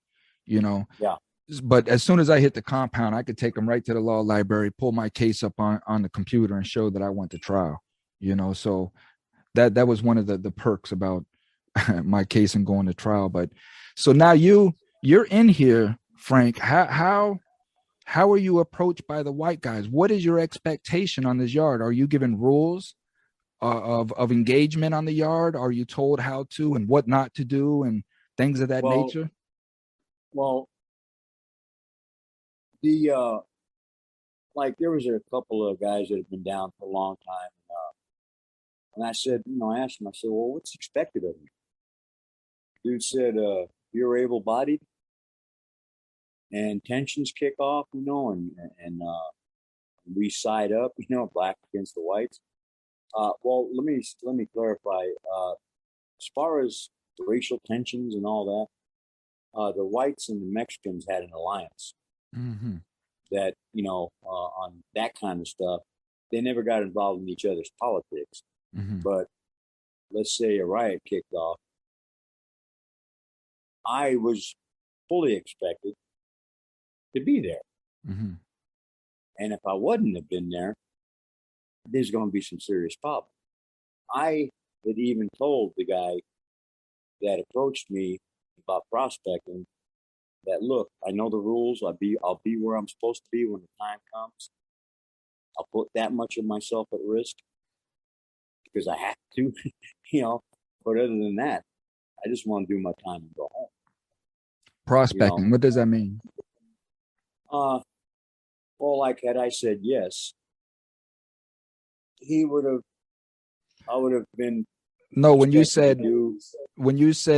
Speaker 3: Yeah.
Speaker 1: But as soon as I hit the compound, I could take them right to the law library, pull my case up on the computer and show that I went to trial, So that was one of the perks about my case and going to trial. But so now you're in here, Frank. How are you approached by the white guys? What is your expectation on this yard? Are you given rules of engagement on the yard? Are you told how to and what not to do and things of that nature?
Speaker 3: Well, there was a couple of guys that have been down for a long time. And I said, I asked him, I said, "Well, what's expected of me?" Dude said, "You're able-bodied and tensions kick off, and we side up, black against the whites." Well, let me clarify. As far as racial tensions and all that, the whites and the Mexicans had an alliance that, on that kind of stuff, they never got involved in each other's politics. But let's say a riot kicked off. I was fully expected to be there. And if I wouldn't have been there, there's going to be some serious problems. I had even told the guy that approached me about prospecting that, "Look, I know the rules. I'll be where I'm supposed to be when the time comes. I'll put that much of myself at risk because I have to, But other than that, I just want to do my time and go home."
Speaker 1: Prospecting, what does that mean?
Speaker 3: Well, had I said yes, I would have been.
Speaker 1: No, when you said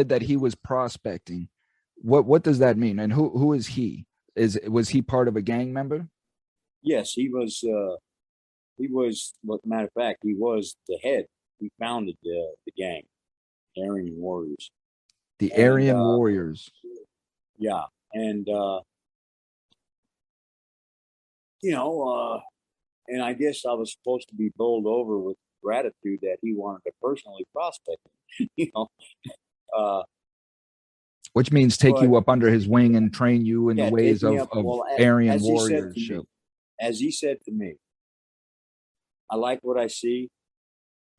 Speaker 1: that he was prospecting, what does that mean? And who is he? Was he part of a gang member?
Speaker 3: Yes, he was. Matter of fact, he was the head. He founded the gang, Aryan Warriors.
Speaker 1: The Aryan Warriors.
Speaker 3: Yeah, and and I guess I was supposed to be bowled over with gratitude that he wanted to personally prospect me,
Speaker 1: which means take you up under his wing and train you in the ways of Aryan warriorship.
Speaker 3: As he said to me, "I like what I see.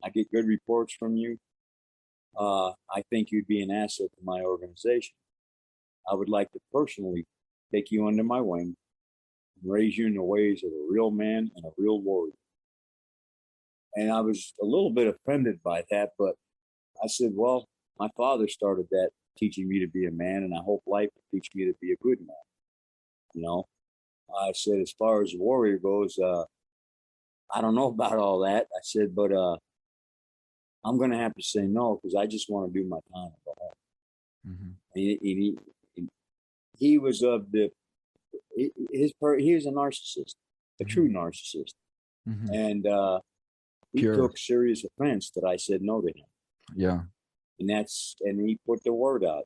Speaker 3: I get good reports from you. I think you'd be an asset to my organization. I would like to personally take you under my wing and raise you in the ways of a real man and a real warrior." And I was a little bit offended by that, but I said, "Well, my father started that, teaching me to be a man, and I hope life will teach me to be a good man." I said, "As far as a warrior goes, I don't know about all that." I said, "But I'm going to have to say no because I just want to do my time and go home." He was of he was a narcissist, a true narcissist, and he took serious offense that I said no to him.
Speaker 1: Yeah,
Speaker 3: and he put the word out.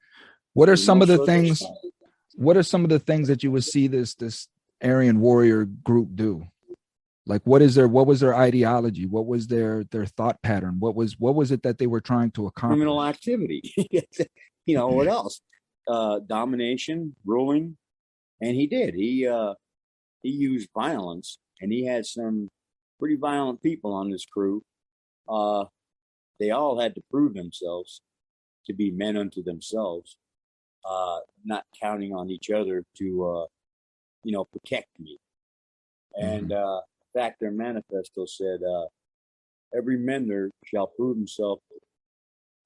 Speaker 1: What are some of the things? What are some of the things that you would see this Aryan warrior group do? Like, what was their ideology? What was their thought pattern? What was it that they were trying to accomplish?
Speaker 3: Criminal activity. What else? Domination, ruling, and he did. He used violence, and he had some pretty violent people on his crew. they all had to prove themselves to be men unto themselves, not counting on each other to, protect me. And in fact, their manifesto said, every mender shall prove himself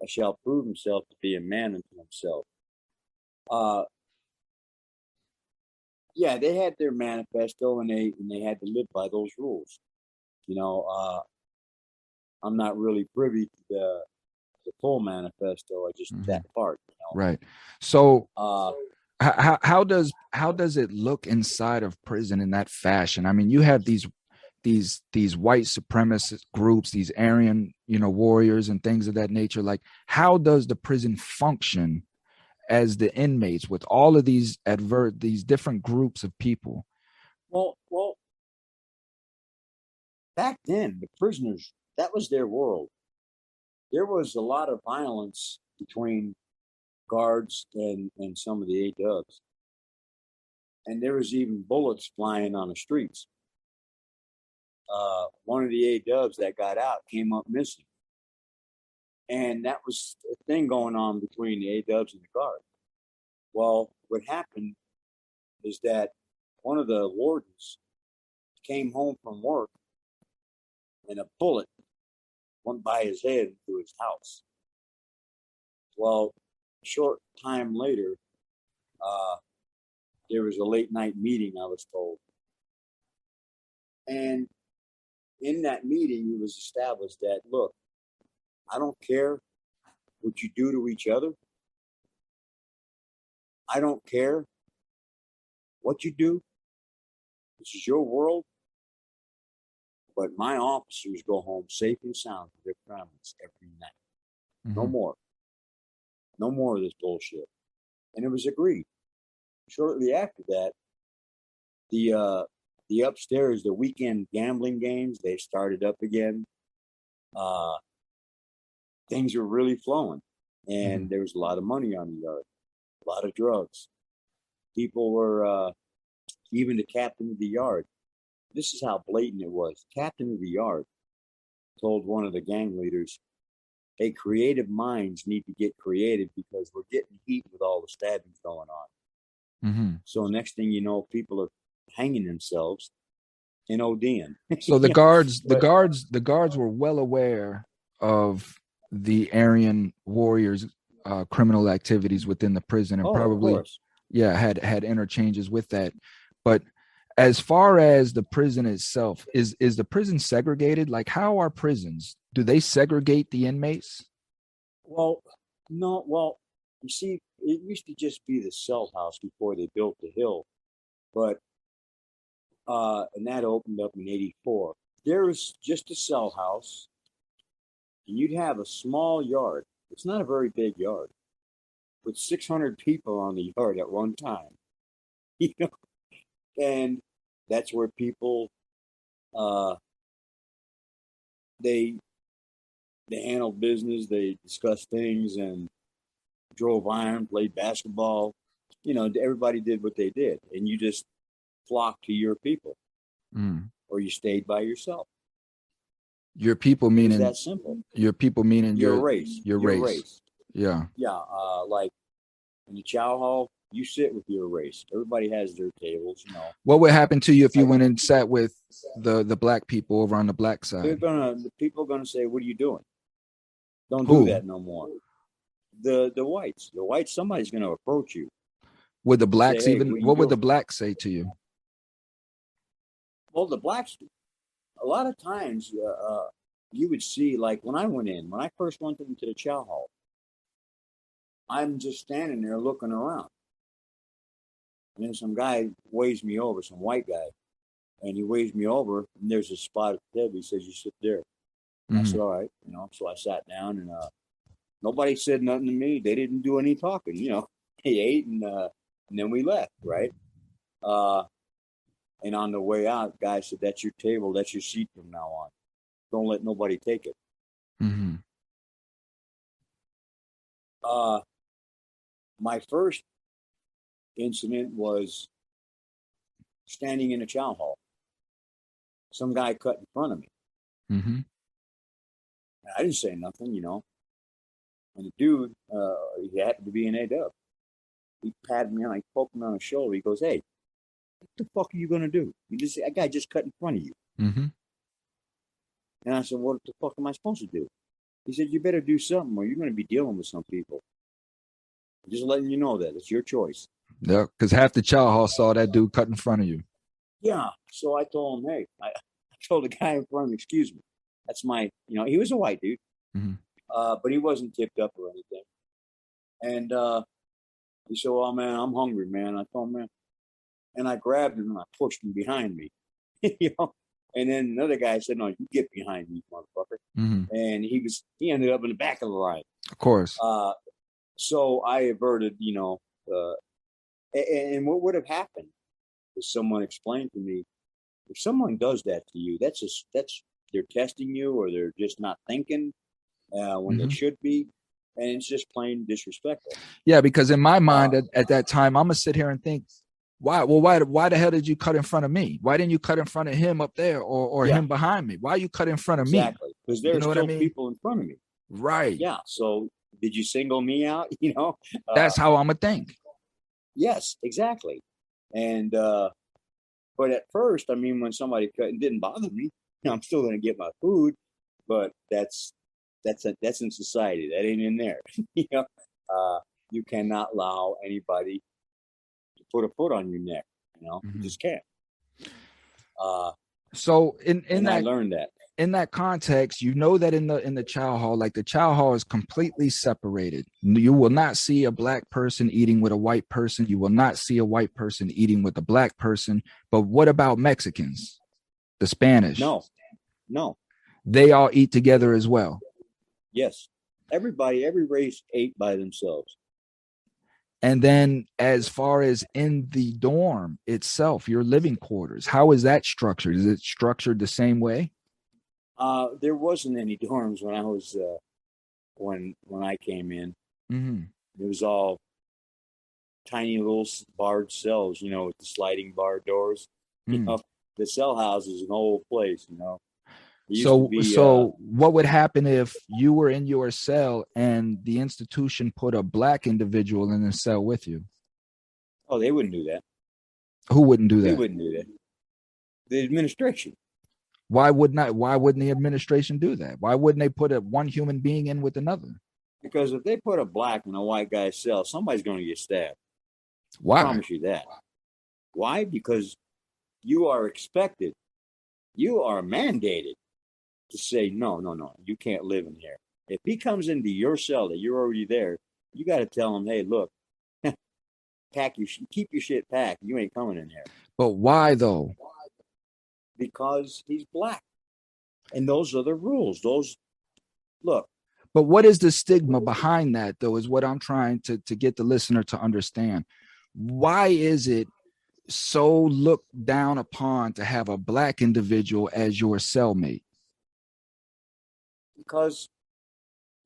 Speaker 3: to be a man unto himself. Yeah, they had their manifesto, and they had to live by those rules. I'm not really privy to the full manifesto. I just that part.
Speaker 1: Right. So how does it look inside of prison in that fashion? I mean, you have these white supremacist groups, these Aryan, warriors and things of that nature. Like, how does the prison function as the inmates with all of these different groups of people?
Speaker 3: Well, back then, the prisoners, that was their world. There was a lot of violence between guards and some of the A-dubs. And there was even bullets flying on the streets. One of the A-dubs that got out came up missing. And that was a thing going on between the A-dubs and the guard. Well, what happened is that one of the wardens came home from work and a bullet went by his head into his house. Well, a short time later, there was a late night meeting, I was told. And in that meeting, it was established that, look, I don't care what you do to each other. I don't care what you do. This is your world. But my officers go home safe and sound to their families every night. No more. No more of this bullshit. And it was agreed. Shortly after that, the upstairs, the weekend gambling games, they started up again. Things were really flowing. And there was a lot of money on the yard, a lot of drugs. People were, even the captain of the yard. This is how blatant it was. Captain of the yard told one of the gang leaders, hey, creative minds need to get creative because we're getting heat with all the stabbings going on. So next thing you know, people are hanging themselves and ODing.
Speaker 1: So the guards were well aware of the Aryan warriors' criminal activities within the prison, and probably had interchanges with that. But as far as the prison itself, is the prison segregated? Like, how are prisons? Do they segregate the inmates?
Speaker 3: Well, no. Well, you see, it used to just be the cell house before they built the hill, but and that opened up in '84. There was just a cell house, and you'd have a small yard. It's not a very big yard, with 600 people on the yard at one time. And that's where people they handled business, they discussed things, and drove iron, played basketball. Everybody did what they did, and you just flocked to your people, or you stayed by yourself.
Speaker 1: Your people meaning
Speaker 3: that simple.
Speaker 1: Your people meaning
Speaker 3: your race.
Speaker 1: Your race. Yeah.
Speaker 3: Like in the chow hall, you sit with your race. Everybody has their tables.
Speaker 1: What would happen to you if you went and sat with the black people over on the black side?
Speaker 3: The people are gonna say, "What are you doing? Don't do that no more." The whites. Somebody's gonna approach you.
Speaker 1: Would the blacks
Speaker 3: say,
Speaker 1: even? What would the blacks say to you?
Speaker 3: Well, the blacks. A lot of times, you would see, like when I first went into the chow hall, I'm just standing there looking around. And then some guy waves me over, some white guy, and he waves me over, and there's a spot at the table. He says, you sit there. I said, all right. So I sat down, and nobody said nothing to me. They didn't do any talking, They ate, and then we left, right? And on the way out, the guy said, that's your table, that's your seat from now on. Don't let nobody take it. My first incident was standing in a chow hall. Some guy cut in front of me. I didn't say nothing, And the dude, he happened to be an A-dub. He patted me on, he poked me on the shoulder. He goes, "Hey, what the fuck are you going to do? That guy just cut in front of you."
Speaker 1: Mm-hmm.
Speaker 3: And I said, "What the fuck am I supposed to do?" He said, "You better do something or you're going to be dealing with some people. Just letting you know that. It's your choice."
Speaker 1: Yeah, because half the chow hall saw that dude cut in front of you.
Speaker 3: Yeah. So I told him, I told the guy in front of him, "Excuse me. That's my," he was a white dude,
Speaker 1: Mm-hmm.
Speaker 3: But he wasn't tipped up or anything. And he said, "Well, man, I'm hungry, man." I told him, "Man." And I grabbed him and I pushed him behind me, And then another guy said, "No, you get behind me, motherfucker."
Speaker 1: Mm-hmm.
Speaker 3: And he ended up in the back of the line.
Speaker 1: Of course.
Speaker 3: So I averted, and what would have happened if someone explained to me, if someone does that to you, that's they're testing you or they're just not thinking when they should be. And it's just plain disrespectful.
Speaker 1: Yeah, because in my mind at that time, I'm gonna sit here and think, why the hell did you cut in front of me? Why didn't you cut in front of him up there or him behind me? Why you cut in front of me?
Speaker 3: Exactly, because there's still people in front of me.
Speaker 1: Right.
Speaker 3: Yeah. So did you single me out?
Speaker 1: That's how I'm gonna think.
Speaker 3: Yes, exactly. And but at first, when somebody cut, it didn't bother me. I'm still going to get my food, but that's in society. That ain't in there. You cannot allow anybody to put a foot on your neck. You just can't.
Speaker 1: So in that,
Speaker 3: I learned that.
Speaker 1: In that context, that in the chow hall, like the chow hall is completely separated. You will not see a black person eating with a white person. You will not see a white person eating with a black person. But what about Mexicans? The Spanish?
Speaker 3: No.
Speaker 1: They all eat together as well.
Speaker 3: Yes. Every race ate by themselves.
Speaker 1: And then as far as in the dorm itself, your living quarters, how is that structured? Is it structured the same way?
Speaker 3: There wasn't any dorms when I was when I came in.
Speaker 1: Mm-hmm.
Speaker 3: It was all tiny little barred cells, with the sliding bar doors. The cell house is an old place,
Speaker 1: So what would happen if you were in your cell and the institution put a black individual in a cell with you?
Speaker 3: Oh, they wouldn't do that.
Speaker 1: Who wouldn't do that?
Speaker 3: They wouldn't do that. The administration.
Speaker 1: Why wouldn't the administration do that? Why wouldn't they put one human being in with another?
Speaker 3: Because if they put a black in a white guy's cell, somebody's going to get stabbed.
Speaker 1: Why?
Speaker 3: I promise you that. Why? Because you are expected, you are mandated to say, no, you can't live in here. If he comes into your cell that you're already there, you got to tell him, hey, look, keep your shit packed. You ain't coming in here.
Speaker 1: But why though?
Speaker 3: Because he's black. And those are the rules. Look.
Speaker 1: But what is the stigma behind that, though, is what I'm trying to get the listener to understand. Why is it so looked down upon to have a black individual as your cellmate?
Speaker 3: Because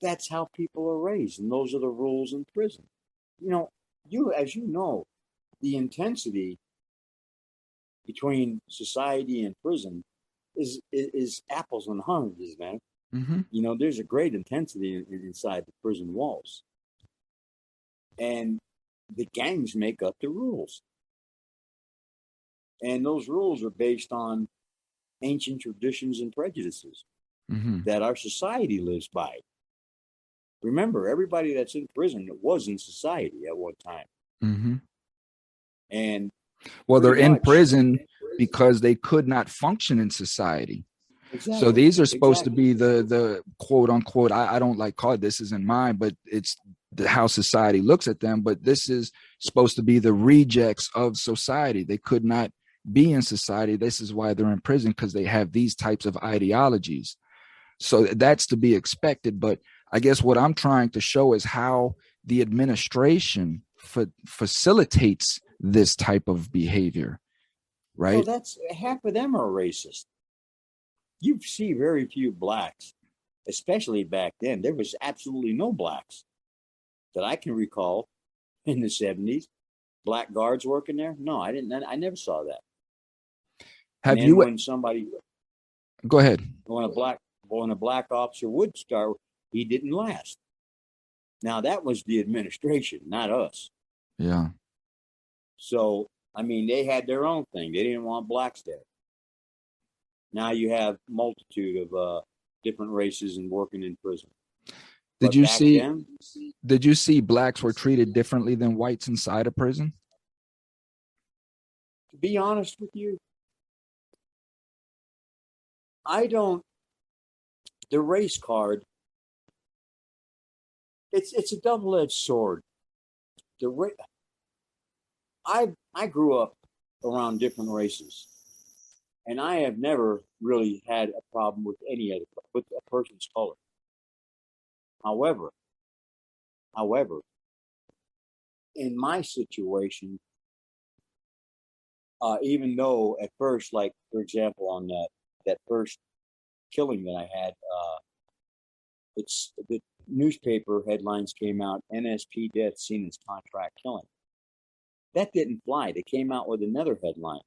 Speaker 3: that's how people are raised, and those are the rules in prison. As you know, the intensity between society and prison is apples and oranges, man.
Speaker 1: Mm-hmm.
Speaker 3: There's a great intensity inside the prison walls. And the gangs make up the rules. And those rules are based on ancient traditions and prejudices that our society lives by. Remember, everybody that's in prison was in society at one time.
Speaker 1: Mm-hmm.
Speaker 3: And
Speaker 1: they're in prison because they could not function in society. Exactly. So these are supposed to be the quote unquote, I don't like call it, this isn't mine, but it's how society looks at them. But this is supposed to be the rejects of society. They could not be in society. This is why they're in prison, because they have these types of ideologies. So that's to be expected. But I guess what I'm trying to show is how the administration facilitates this type of behavior, right?
Speaker 3: Well, that's half of them are racist. You see very few blacks, especially back then. There was absolutely no blacks that I can recall in the 70s. Black guards working there? No, I didn't. I never saw that.
Speaker 1: Have you?
Speaker 3: When somebody
Speaker 1: go ahead.
Speaker 3: When a black when a black officer would start, he didn't last. Now, that was the administration, not us.
Speaker 1: Yeah.
Speaker 3: So, I mean, they had their own thing. They didn't want blacks there. Now you have multitude of different races and working in prison.
Speaker 1: Did you see blacks were treated differently than whites inside a prison?
Speaker 3: To be honest with you, the race card, it's a double-edged sword. I grew up around different races, and I have never really had a problem with with a person's color. However, in my situation, even though at first, like for example, on that first killing that I had, it's the newspaper headlines came out: NSP death seen as contract killing. That didn't fly. They came out with another headline: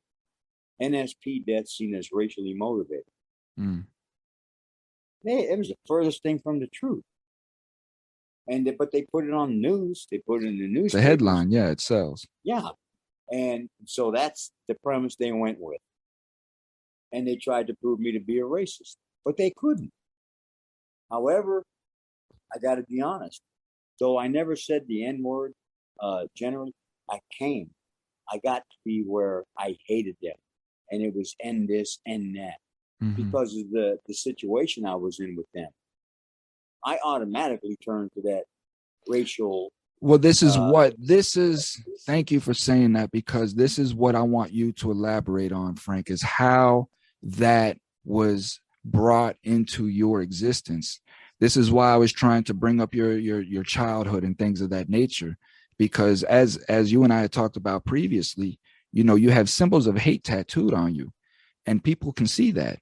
Speaker 3: NSP death seen as racially motivated. It was the furthest thing from the truth. But they put it on the news. They put it in the news.
Speaker 1: The headline, yeah, it sells.
Speaker 3: Yeah, and so that's the premise they went with. And they tried to prove me to be a racist, but they couldn't. However, I got to be honest. Though I never said the N word, generally, I got to be where I hated them, and it was end this, end that, because of the situation I was in with them. I automatically turned to that racial.
Speaker 1: Well, thank you for saying that, because this is what I want you to elaborate on, Frank, is how that was brought into your existence. This is why I was trying to bring up your childhood and things of that nature, because as you and I had talked about previously, you have symbols of hate tattooed on you, and people can see that,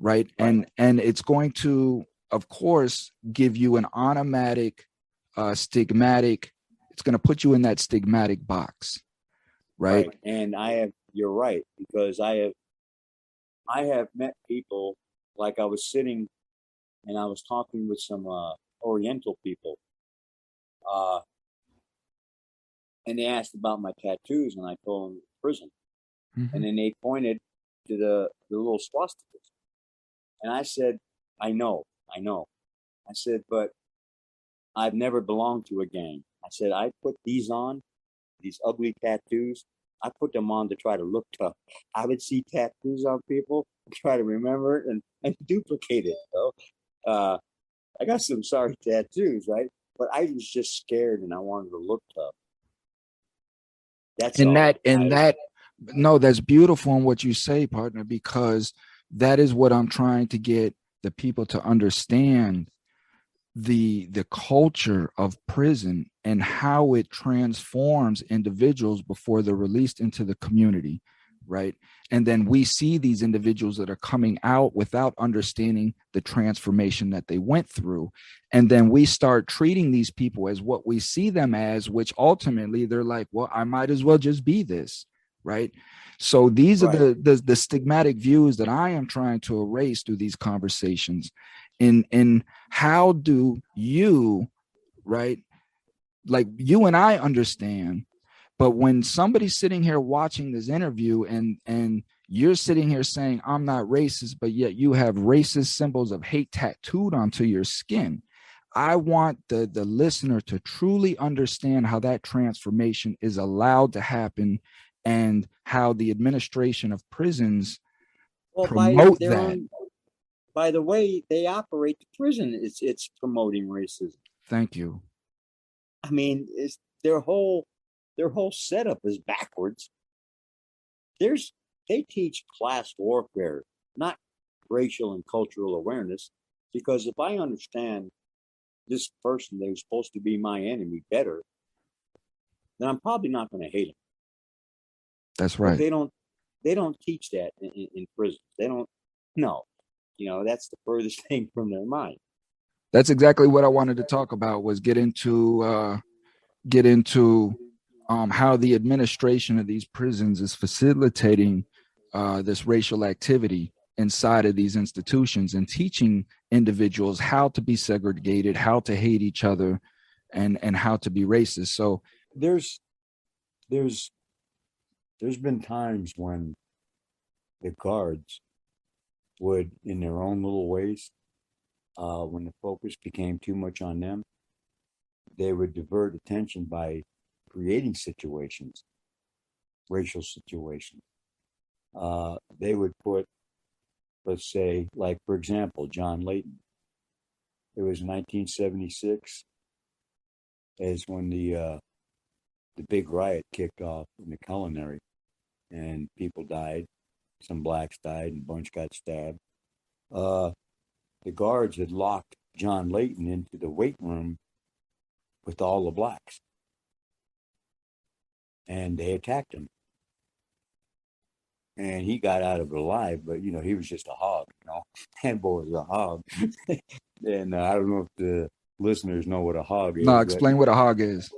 Speaker 1: right? And it's going to, of course, give you an automatic stigmatic. It's going to put you in that stigmatic box, right?
Speaker 3: And you're right, because I have met people, like I was sitting and I was talking with some Oriental people, and they asked about my tattoos, and I told them prison, and then they pointed to the little swastikas, and I said, I know. I said, but I've never belonged to a gang. I said, I put these on, these ugly tattoos. I put them on to try to look tough. I would see tattoos on people, try to remember it and duplicate it. I got some sorry tattoos, right? But I was just scared and I wanted to look tough.
Speaker 1: That's beautiful in what you say, partner, because that is what I'm trying to get the people to understand, the culture of prison and how it transforms individuals before they're released into the community, right? And then we see these individuals that are coming out without understanding the transformation that they went through. And then we start treating these people as what we see them as, which ultimately they're like, well, I might as well just be this, right? So these are the stigmatic views that I am trying to erase through these conversations. In how do you, right? Like, you and I understand, but when somebody's sitting here watching this interview and you're sitting here saying, I'm not racist, but yet you have racist symbols of hate tattooed onto your skin, I want the listener to truly understand how that transformation is allowed to happen and how the administration of prisons promote that.
Speaker 3: By the way they operate the prison, it's promoting racism.
Speaker 1: Thank you.
Speaker 3: I mean, their whole setup is backwards. They teach class warfare, not racial and cultural awareness. Because if I understand this person that is supposed to be my enemy better, then I'm probably not going to hate him.
Speaker 1: That's right.
Speaker 3: But they don't teach that in prison. They don't. No, that's the furthest thing from their mind.
Speaker 1: That's exactly what I wanted to talk about, was get into how the administration of these prisons is facilitating this racial activity inside of these institutions and teaching individuals how to be segregated, how to hate each other, and how to be racist. So
Speaker 3: there's been times when the guards would, in their own little ways, when the focus became too much on them, they would divert attention by creating situations, racial situations. They would put, let's say, like, for example, John Layton. It was 1976 is when the big riot kicked off in the culinary, and people died. Some blacks died, and a bunch got stabbed. The guards had locked John Layton into the weight room with all the blacks, and they attacked him. And he got out of it alive, but he was just a hog. That boy was a hog. And I don't know if the listeners know what a hog is.
Speaker 1: No, explain what a hog is.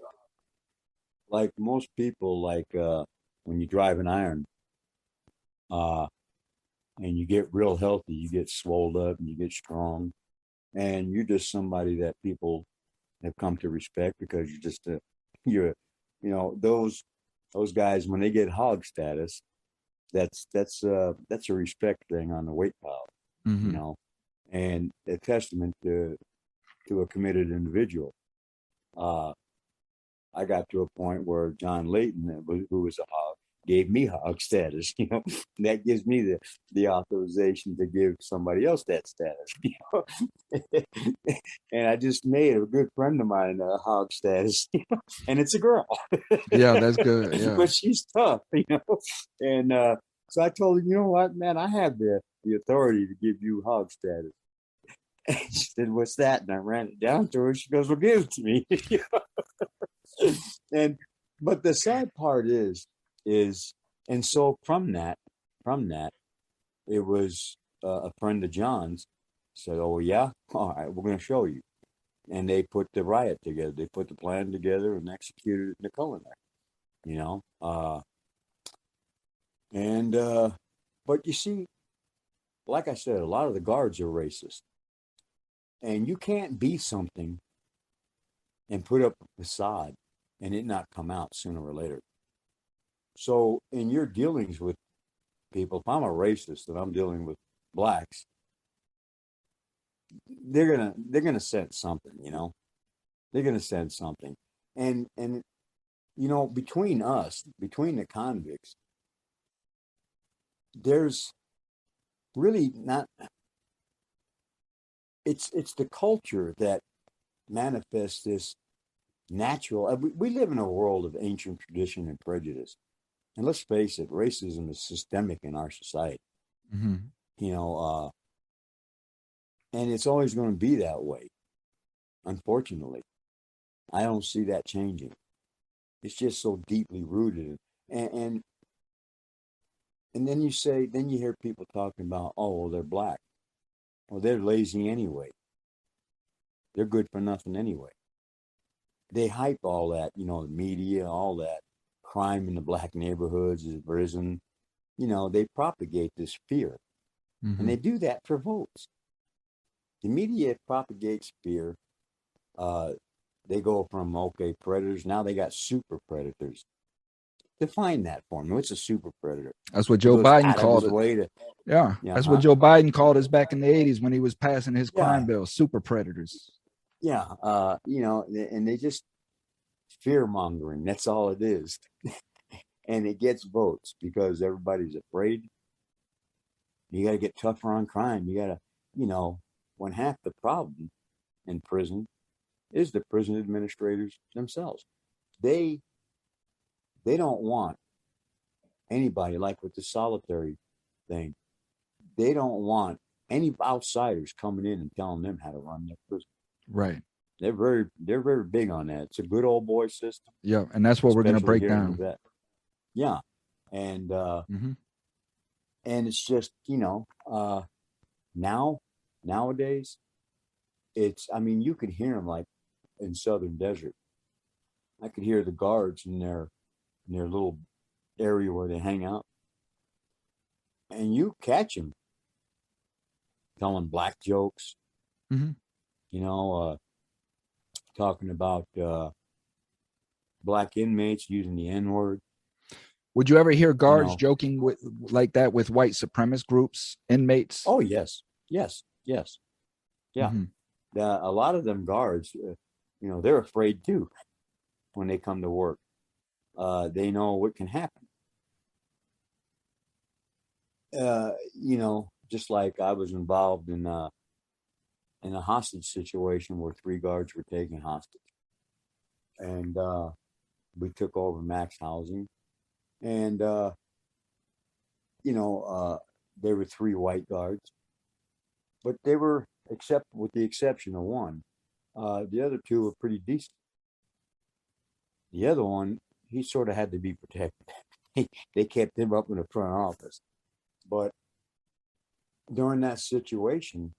Speaker 3: Like most people, when you drive an iron, and you get real healthy, you get swolled up and you get strong, and you're just somebody that people have come to respect because those guys, when they get hog status, that's a respect thing on the weight pile,
Speaker 1: Mm-hmm.
Speaker 3: And a testament to a committed individual. I got to a point where John Layton, who was a hog, gave me hog status. That gives me the authorization to give somebody else that status. And I just made a good friend of mine hog status, and it's a girl.
Speaker 1: Yeah, that's good. Yeah,
Speaker 3: But she's tough, And so I told her, you know what, man, I have the authority to give you hog status. And she said, "What's that?" And I ran it down to her. She goes, "Well, give it to me." But the sad part is, and so from that, it was a friend of John's said, "Oh yeah, all right, we're going to show you." And they put the riot together. They put the plan together and executed it in the culinary. But you see, like I said, a lot of the guards are racist, and you can't be something and put up a facade and it not come out sooner or later. So in your dealings with people, if I'm a racist and I'm dealing with blacks, they're gonna sense something, They're gonna sense something. And between us, between the convicts, there's really not, it's the culture that manifests this natural. We live in a world of ancient tradition and prejudice. And let's face it, racism is systemic in our society.
Speaker 1: mm-hmm.
Speaker 3: And it's always going to be that way. Unfortunately, I don't see that changing. It's just so deeply rooted. And then you hear people talking about, oh, well, they're black. Well, they're lazy anyway. They're good for nothing anyway. They hype all that, the media, all that crime in the black neighborhoods is risen. They propagate this fear.
Speaker 1: Mm-hmm.
Speaker 3: And they do that for votes. The media propagates fear. They go from, predators. Now they got super predators. Define that for me. What's a super predator?
Speaker 1: That's what Joe Biden called it. That's what Joe Biden called us back in the 80s when he was passing his crime bill, super predators.
Speaker 3: Yeah. And they just fear mongering. That's all it is. And it gets votes because everybody's afraid. You got to get tougher on crime. You got to, when half the problem in prison is the prison administrators themselves. They don't want anybody, like with the solitary thing, they don't want any outsiders coming in and telling them how to run their prison.
Speaker 1: Right.
Speaker 3: They're very big on that. It's a good old boy system.
Speaker 1: Yeah, and that's what we're going to break down.
Speaker 3: Yeah, and and it's just nowadays, you could hear them like in Southern Desert. I could hear the guards in their little area where they hang out, and you catch them telling black jokes,
Speaker 1: Mm-hmm.
Speaker 3: you know, talking about black inmates using the N-word.
Speaker 1: Would you ever hear guards
Speaker 3: know.
Speaker 1: joking with like that with white supremacist groups, inmates?
Speaker 3: Oh, yes. Yes. Yes. Yeah.
Speaker 1: Mm-hmm.
Speaker 3: A lot of them guards, they're afraid too when they come to work. They know what can happen. Just like I was involved in a hostage situation where 3 guards were taken hostage. And we took over max housing. And, there were 3 white guards. But they were, except with the exception of one, the other 2 were pretty decent. The other one, he sort of had to be protected. They kept him up in the front office. But during that situation,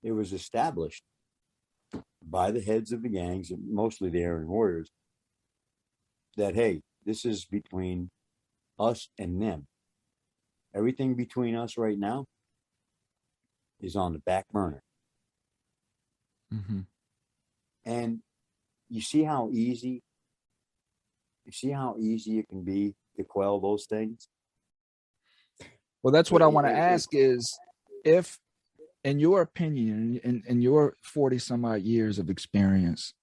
Speaker 3: it was established by the heads of the gangs, mostly the Aryan Warriors, that, hey, this is between us and them. Everything between us right now is on the back burner.
Speaker 1: Mm-hmm.
Speaker 3: And you see how easy it can be to quell those things?
Speaker 1: Well, that's what I want to ask is if, in your opinion, in your 40 some odd years of experience,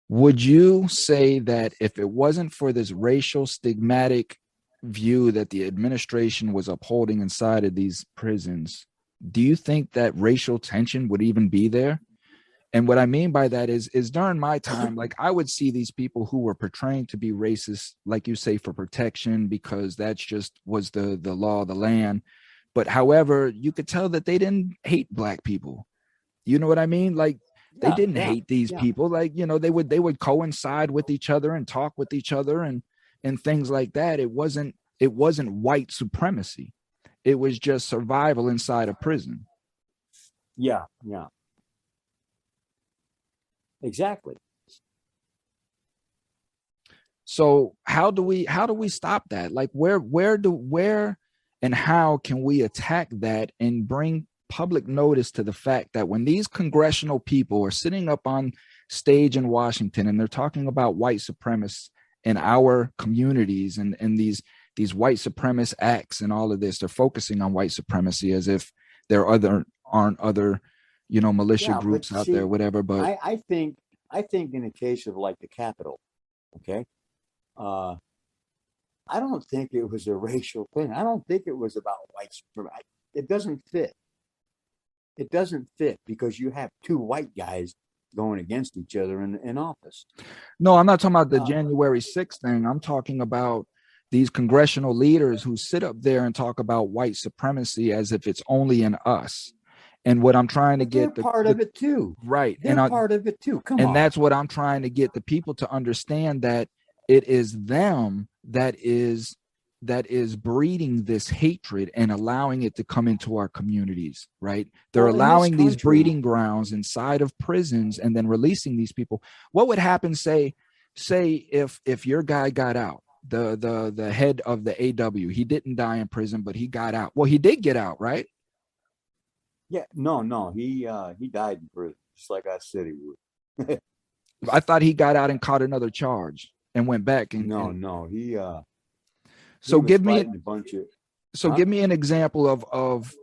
Speaker 1: would you say that if it wasn't for this racial stigmatic view that the administration was upholding inside of these prisons, do you think that racial tension would even be there? And what I mean by that is during my time, like I would see these people who were portraying to be racist, like you say, for protection, because that's just was the law of the land. But however, you could tell that they didn't hate black people. You know what I mean? Like they didn't hate these people. Like, they would coincide with each other and talk with each other and things like that. It wasn't white supremacy. It was just survival inside a prison.
Speaker 3: Yeah. Exactly.
Speaker 1: So how do we stop that? Like where and how can we attack that and bring public notice to the fact that when these congressional people are sitting up on stage in Washington and they're talking about white supremacists in our communities and these white supremacist acts and all of this, they're focusing on white supremacy as if there aren't other militia groups out there, whatever. But
Speaker 3: I think in the case of like the Capitol, okay, I don't think it was a racial thing. I don't think it was about white supremacy. It doesn't fit. It doesn't fit because you have 2 white guys going against each other in office.
Speaker 1: No, I'm not talking about the January 6th thing. I'm talking about these congressional leaders who sit up there and talk about white supremacy as if it's only in us. And what I'm trying to get
Speaker 3: they're part of it too.
Speaker 1: Right.
Speaker 3: They're part of it too. Come on.
Speaker 1: And that's what I'm trying to get the people to understand, that it is them that is breeding this hatred and allowing it to come into our communities, right? They're allowing these breeding grounds inside of prisons and then releasing these people. What would happen, say if your guy got out, the head of the AW, he didn't die in prison, but he got out. Well, he did get out, right?
Speaker 3: Yeah, no, he died in prison, just like I said he would.
Speaker 1: I thought he got out and caught another charge and went back. And
Speaker 3: no, he.
Speaker 1: So give me
Speaker 3: give
Speaker 1: me an example of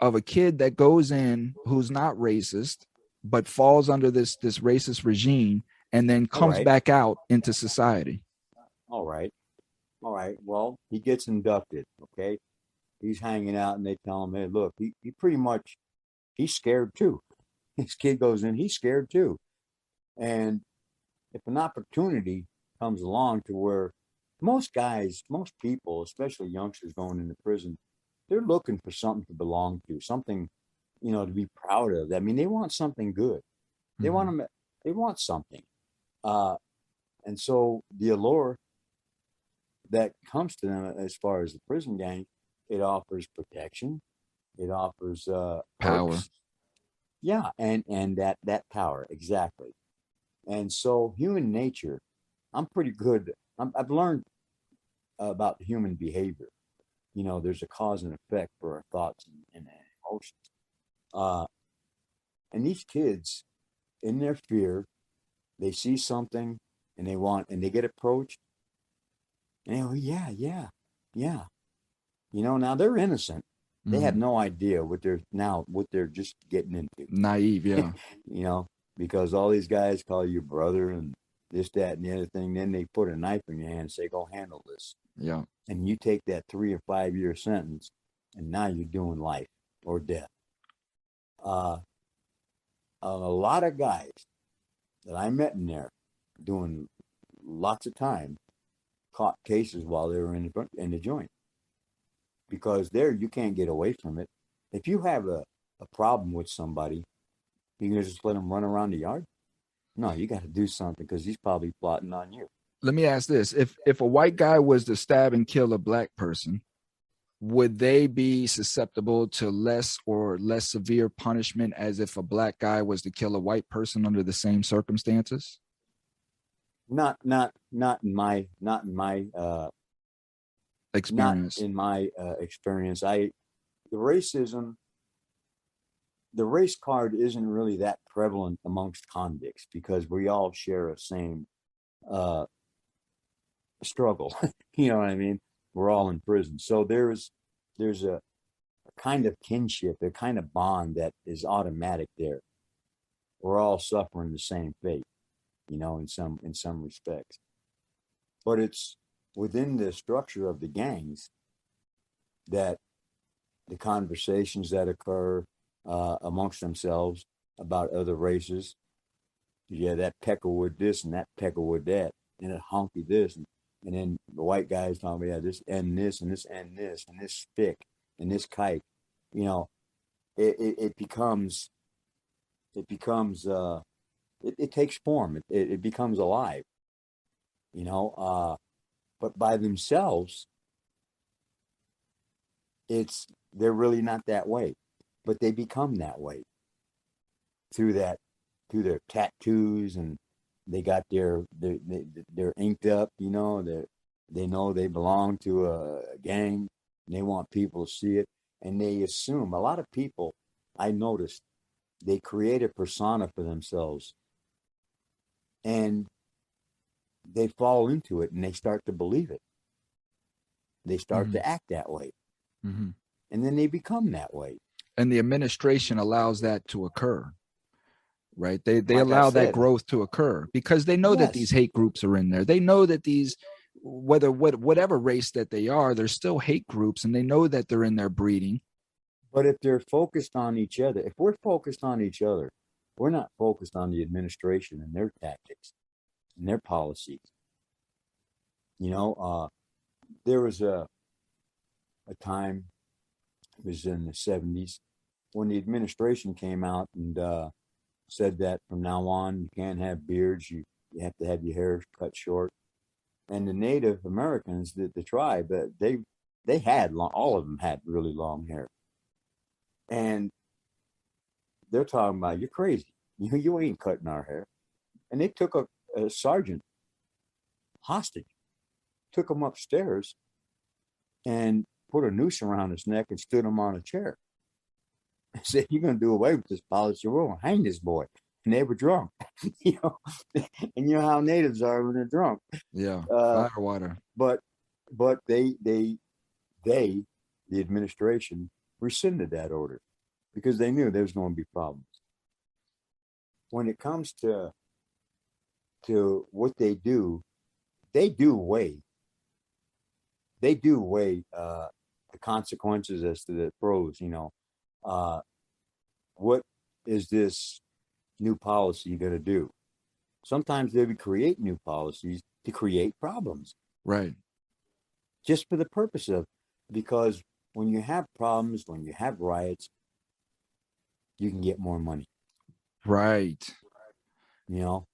Speaker 1: a kid that goes in who's not racist but falls under this racist regime and then comes back out into society.
Speaker 3: All right. Well, he gets inducted. Okay. He's hanging out and they tell him, hey, look, he pretty much, he's scared too. This kid goes in, he's scared too. And if an opportunity comes along to where most people, especially youngsters going into prison, they're looking for something to belong to, something, to be proud of. I mean, they want something good. They want something. And so the allure that comes to them as far as the prison gang, it offers protection. It offers
Speaker 1: power.
Speaker 3: Perks. Yeah, and that power, exactly. And so human nature, I'm pretty good. I've learned about human behavior. There's a cause and effect for our thoughts and emotions. And these kids, in their fear, they see something and they get approached. And they go, yeah. Now they're innocent. They have no idea what they're just getting into.
Speaker 1: Naive, yeah.
Speaker 3: Because all these guys call you brother and this, that, and the other thing. Then they put a knife in your hand and say, go handle this.
Speaker 1: Yeah.
Speaker 3: And you take that 3 or 5 year sentence, and now you're doing life or death. A lot of guys that I met in there doing lots of time caught cases while they were in the joint. Because there you can't get away from it. If you have a problem with somebody, you can just let them run around the yard? No, you got to do something because he's probably plotting on you.
Speaker 1: Let me ask this. If a white guy was to stab and kill a black person, would they be susceptible to less severe punishment as if a black guy was to kill a white person under the same circumstances?
Speaker 3: Not in my
Speaker 1: experience.
Speaker 3: Not in my experience. The race card isn't really that prevalent amongst convicts because we all share a same struggle. You know what I mean? We're all in prison. So there's a kind of kinship, a kind of bond that is automatic there. We're all suffering the same fate, in some respects. But it's within the structure of the gangs that the conversations that occur amongst themselves about other races. Yeah, that Peckerwood this and that Peckerwood that, and that honky this, and then the white guys talking about this and this and this and this and this stick and this kite. It takes form. It becomes alive. But by themselves, they're really not that way. But they become that way through their tattoos, and they got they're inked up, they know they belong to a gang, and they want people to see it, and they assume. A lot of people, I noticed, they create a persona for themselves, and they fall into it, and they start to believe it. They start to act that way, and then they become that way.
Speaker 1: And the administration allows that to occur, right? They allow that growth to occur because they know that these hate groups are in there. They know that these, whatever race that they are, they're still hate groups, and they know that they're in there breeding.
Speaker 3: But if they're focused on each other, if we're focused on each other, we're not focused on the administration and their tactics and their policies. There was a time, it was in the 70s, when the administration came out and said that from now on you can't have beards, you have to have your hair cut short. And the Native Americans, the tribe, they had all of them had really long hair. And they're talking about, you're crazy. You ain't cutting our hair. And they took a sergeant hostage, took him upstairs and put a noose around his neck and stood him on a chair. I said, you're going to do away with this policy. We're going to hang this boy. And they were drunk, and you know how natives are when they're drunk.
Speaker 1: Yeah, fire water.
Speaker 3: But the administration rescinded that order because they knew there was going to be problems. When it comes to what they do weigh the consequences as to the pros. What is this new policy going to do? Sometimes they would create new policies to create problems,
Speaker 1: right?
Speaker 3: Just for the purpose of, because when you have problems, when you have riots, you can get more money,
Speaker 1: right?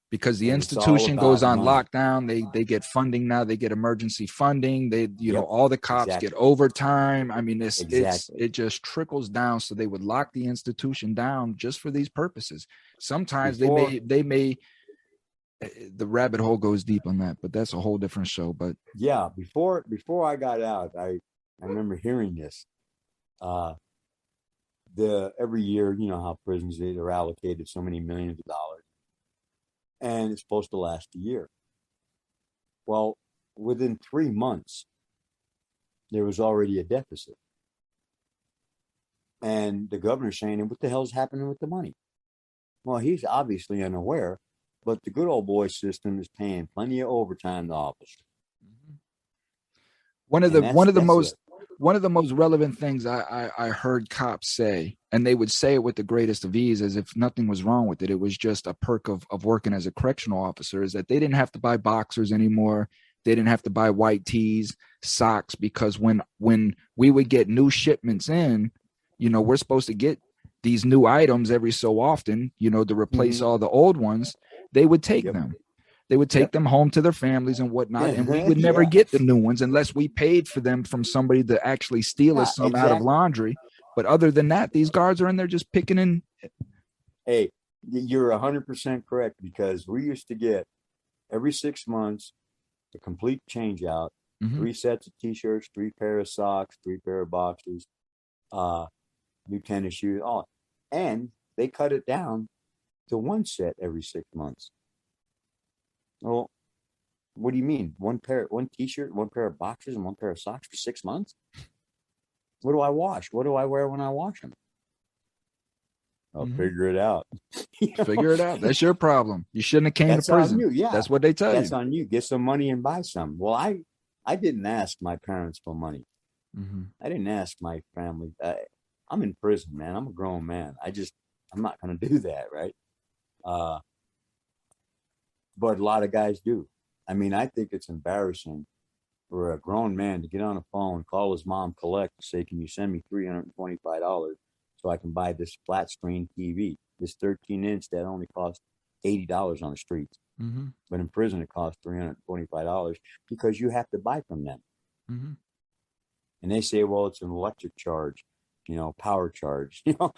Speaker 1: Because the institution goes on lockdown, they get funding now. They get emergency funding. They, all the cops get overtime. I mean, it just trickles down. So they would lock the institution down just for these purposes. Sometimes they may. The rabbit hole goes deep on that, but that's a whole different show. But
Speaker 3: yeah, before I got out, I remember hearing this. every year, you know how prisons, they're allocated so many millions of dollars, and it's supposed to last a year. Well, within 3 months, there was already a deficit. And the governor's saying, what the hell's happening with the money? Well, he's obviously unaware, but the good old boy system is paying plenty of overtime to officers.
Speaker 1: One of the most relevant things I heard cops say, and they would say it with the greatest of ease, as if nothing was wrong with it. It was just a perk of working as a correctional officer, is that they didn't have to buy boxers anymore. They didn't have to buy white tees, socks, because when we would get new shipments in, you know, we're supposed to get these new items every so often, you know, to replace all the old ones. They would take them. They would take them home to their families and whatnot, and we would never get the new ones unless we paid for them from somebody to actually steal us some out of laundry. But other than that, these guards are in there just picking in.
Speaker 3: Hey, you're 100% correct, because we used to get every 6 months a complete change out, 3 sets of T-shirts, 3 pair of socks, 3 pair of boxers, new tennis shoes, all. And they cut it down to 1 set every 6 months. Well, what do you mean? 1 T-shirt, 1 pair of boxers, and 1 pair of socks for 6 months? What do I wash? What do I wear when I wash them? I'll figure it out.
Speaker 1: Figure it out. That's your problem. You shouldn't have came to prison.
Speaker 3: On you. Yeah,
Speaker 1: that's what they tell you.
Speaker 3: That's on you. Get some money and buy some. Well, I didn't ask my parents for money. I didn't ask my family. I'm in prison, man. I'm a grown man. I'm not going to do that, right? But a lot of guys do. I mean, I think it's embarrassing for a grown man to get on the phone, call his mom, collect, and say, can you send me $325 so I can buy this flat screen TV, this 13-inch that only costs $80 on the streets. But in prison, it costs $325 because you have to buy from them. And they say, well, it's an electric charge, you know, power charge, you know.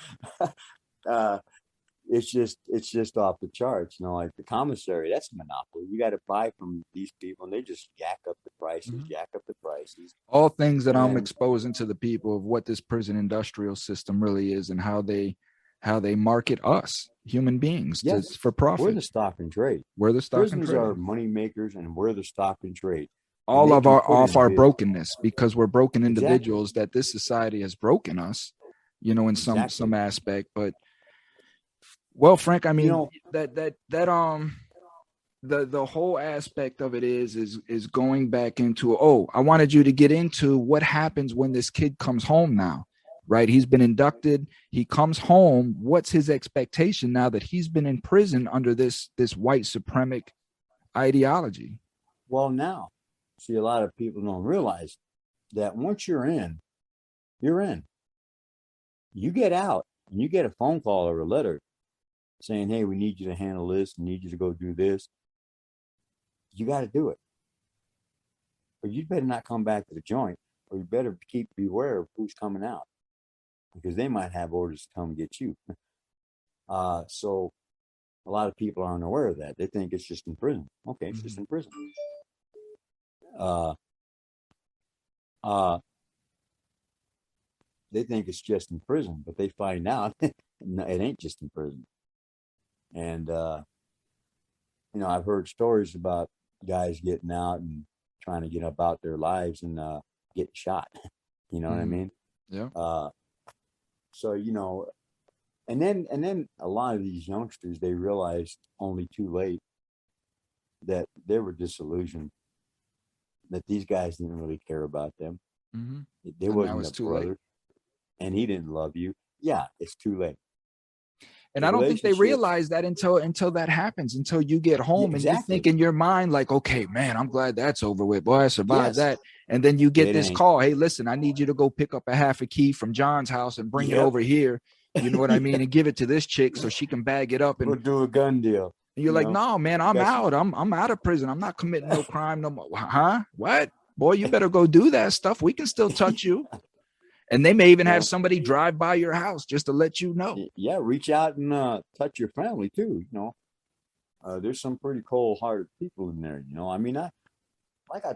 Speaker 3: It's just off the charts, you know, like the commissary, that's a monopoly. You got to buy from these people, and they just jack up the prices.
Speaker 1: All things that I'm exposing to the people of what this prison industrial system really is, and how they market us human beings for profit.
Speaker 3: We're the stock and trade. Prisons are money makers, and we're the stock and trade.
Speaker 1: All of our brokenness, because we're broken individuals that this society has broken us, you know, in some aspect. But well, Frank, I mean, you know, the whole aspect of it is going back into, I wanted you to get into what happens when this kid comes home now, right? He's been inducted. He comes home. What's his expectation now that he's been in prison under this white supremacy ideology?
Speaker 3: Well, now, see, a lot of people don't realize that once you're in, you're in. You get out and you get a phone call or a letter saying, hey, we need you to handle this, we need you to go do this. You got to do it. But you better not come back to the joint, or you better beware of who's coming out, because they might have orders to come get you. So a lot of people aren't aware of that. They think it's just in prison. Okay, it's just in prison. They think it's just in prison, but they find out it ain't just in prison. And, you know, I've heard stories about guys getting out and trying to get about their lives and getting shot. You know what I mean?
Speaker 1: Yeah.
Speaker 3: So, you know, and then a lot of these youngsters, they realized only too late that they were disillusioned, that these guys didn't really care about them. They wasn't a brother, and he didn't love you. Yeah, it's too late.
Speaker 1: And I don't think they realize that until that happens, until you get home and you think in your mind, like, okay, man, I'm glad that's over with. Boy, I survived that. And then you get this call. Hey, listen, I need you to go pick up a half a key from John's house and bring it over here. You know what I mean? And give it to this chick so she can bag it up and
Speaker 3: we'll do a gun deal.
Speaker 1: And you're like, no, man, I'm out. I'm out of prison. I'm not committing no crime no more. Huh? What? Boy, you better go do that stuff. We can still touch you. And they may even have somebody drive by your house just to let you know.
Speaker 3: Yeah, reach out and touch your family too. You know, there's some pretty cold-hearted people in there. You know, I mean, I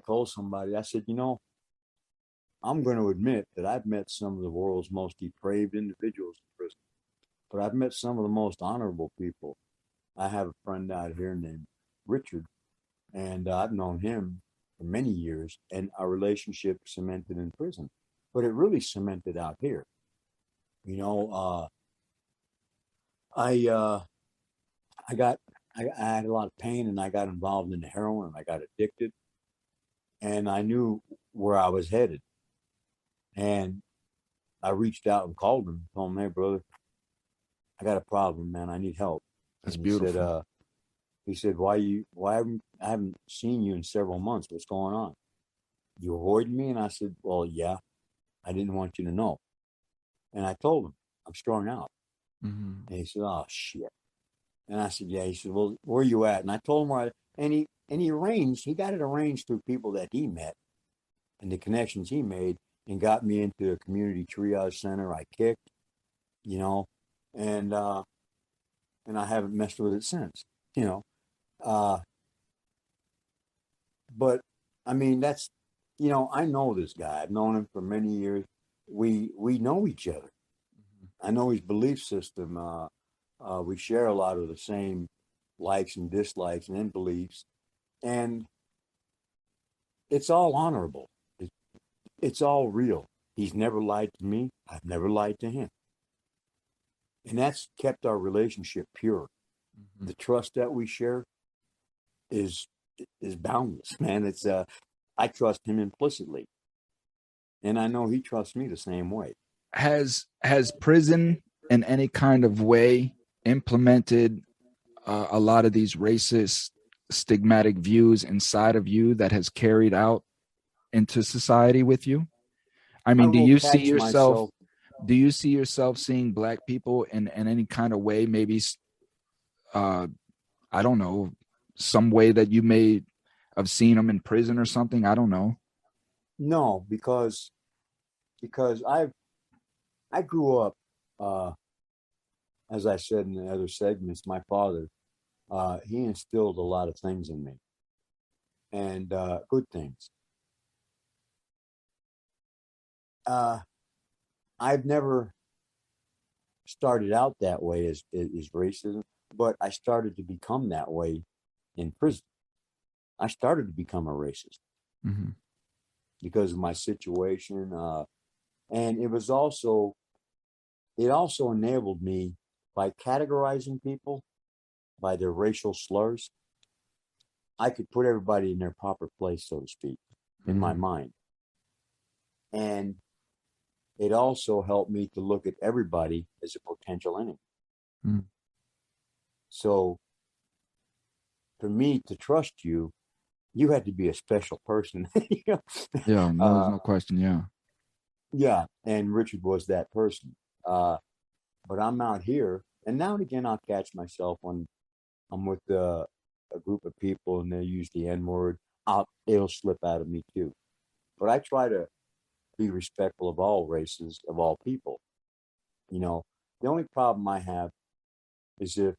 Speaker 3: told somebody, I said, you know, I'm going to admit that I've met some of the world's most depraved individuals in prison, but I've met some of the most honorable people. I have a friend out here named Richard, and I've known him for many years, and our relationship cemented in prison, but it really cemented out here. You know, I I got I had a lot of pain, and I got involved in the heroin, and I got addicted, and I knew where I was headed, and I reached out and called him, told him, "Hey, brother, I got a problem, man. I need help."
Speaker 1: That's
Speaker 3: And
Speaker 1: beautiful.
Speaker 3: he said, I haven't seen you in several months. What's going on? You avoiding me?" And I said, "Well, yeah, I didn't want you to know." And I told him, "I'm strung out."
Speaker 1: Hmm.
Speaker 3: And he said, "Oh, shit." And I said, "Yeah." He said, "Well, where are you at?" And I told him he got it arranged through people that he met and the connections he made, and got me into a community triage center. I kicked, you know, and, and I haven't messed with it since, you know. Uh, but I mean, I know this guy. I've known him for many years. We know each other. I know his belief system. We share a lot of the same likes and dislikes and beliefs, and it's all honorable. It's all real. He's never lied to me. I've never lied to him, and that's kept our relationship pure.
Speaker 1: Hmm.
Speaker 3: The trust that we share is is boundless, man. It's I trust him implicitly, and I know he trusts me the same way.
Speaker 1: Has prison in any kind of way implemented a lot of these racist, stigmatic views inside of you that has carried out into society with you? I
Speaker 3: I
Speaker 1: mean,
Speaker 3: will catch myself.
Speaker 1: do you see yourself seeing black people in any kind of way? Maybe, uh, I don't know, some way that you may have seen them in prison or something. I don't know.
Speaker 3: No, because I grew up, uh, as I said in the other segments. My father, he instilled a lot of things in me, and good things. Uh, I've never started out that way as racism, but I started to become that way in prison. I started to become a racist
Speaker 1: Hmm.
Speaker 3: because of my situation, and it also enabled me by categorizing people by their racial slurs. I could put everybody in their proper place, so to speak, in my
Speaker 1: Hmm.
Speaker 3: mind, and it also helped me to look at everybody as a potential enemy.
Speaker 1: Hmm.
Speaker 3: So for me to trust you, you had to be a special person. You know?
Speaker 1: Yeah, no, there's
Speaker 3: uh,
Speaker 1: no question. Yeah.
Speaker 3: yeah, and Richard was that person. Uh, but I'm out here, and now and again I'll catch myself when I'm with a group of people and they use the N word. It'll slip out of me too. But I try to be respectful of all races, of all people. You know, the only problem I have is if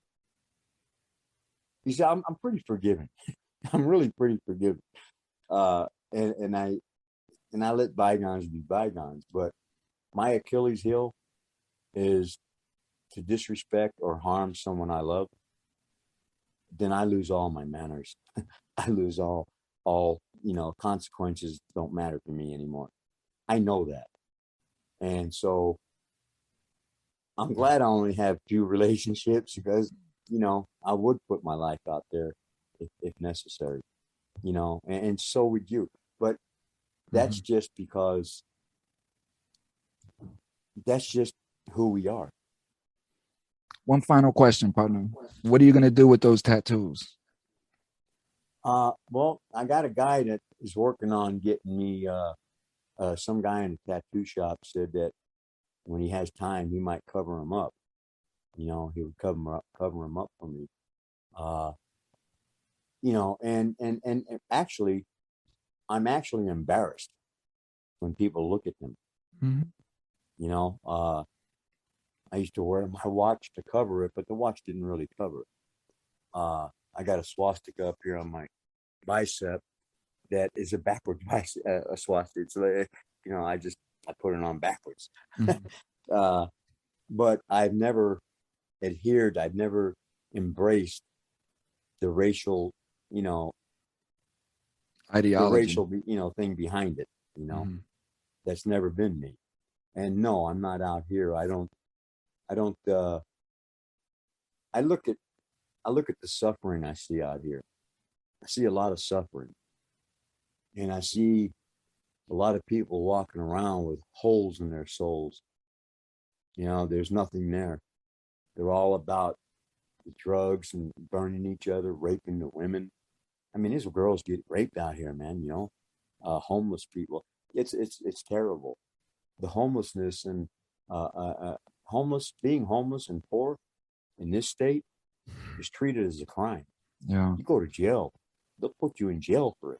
Speaker 3: you see, I'm pretty forgiving. I'm really pretty forgiving. Uh, and and I let bygones be bygones. But my Achilles heel is to disrespect or harm someone I love. Then I lose all my manners. I lose all consequences don't matter to me anymore. I know that, and so I'm glad I only have two relationships because I would put my life out there if necessary. And so would you. But that's
Speaker 1: Hmm.
Speaker 3: just because that's just who we are.
Speaker 1: One final question, partner. What are you gonna do with those tattoos?
Speaker 3: Well, I got a guy that is working on getting me. Some guy in a tattoo shop said that when he has time, he might cover him up. He would cover him up for me. Uh, and actually, I'm actually embarrassed when people look at them.
Speaker 1: Hmm.
Speaker 3: You know, I used to wear my watch to cover it, but the watch didn't really cover it. I got a swastika up here on my bicep that is a backward bicep, a swastika. I put it on backwards.
Speaker 1: Mhm.
Speaker 3: But I've never adhered. I've never embraced the racial,
Speaker 1: Ideology.
Speaker 3: thing behind it.
Speaker 1: Mhm.
Speaker 3: That's never been me. And no, I'm not out here. I don't. I look at the suffering I see out here. I see a lot of suffering, and I see a lot of people walking around with holes in their souls. There's nothing there. They're all about the drugs and burning each other, raping the women. I mean, these girls get raped out here, man. Homeless people. It's terrible. The homelessness and being homeless and poor in this state is treated as a crime.
Speaker 1: Yeah.
Speaker 3: You go to jail, they'll put you in jail for it.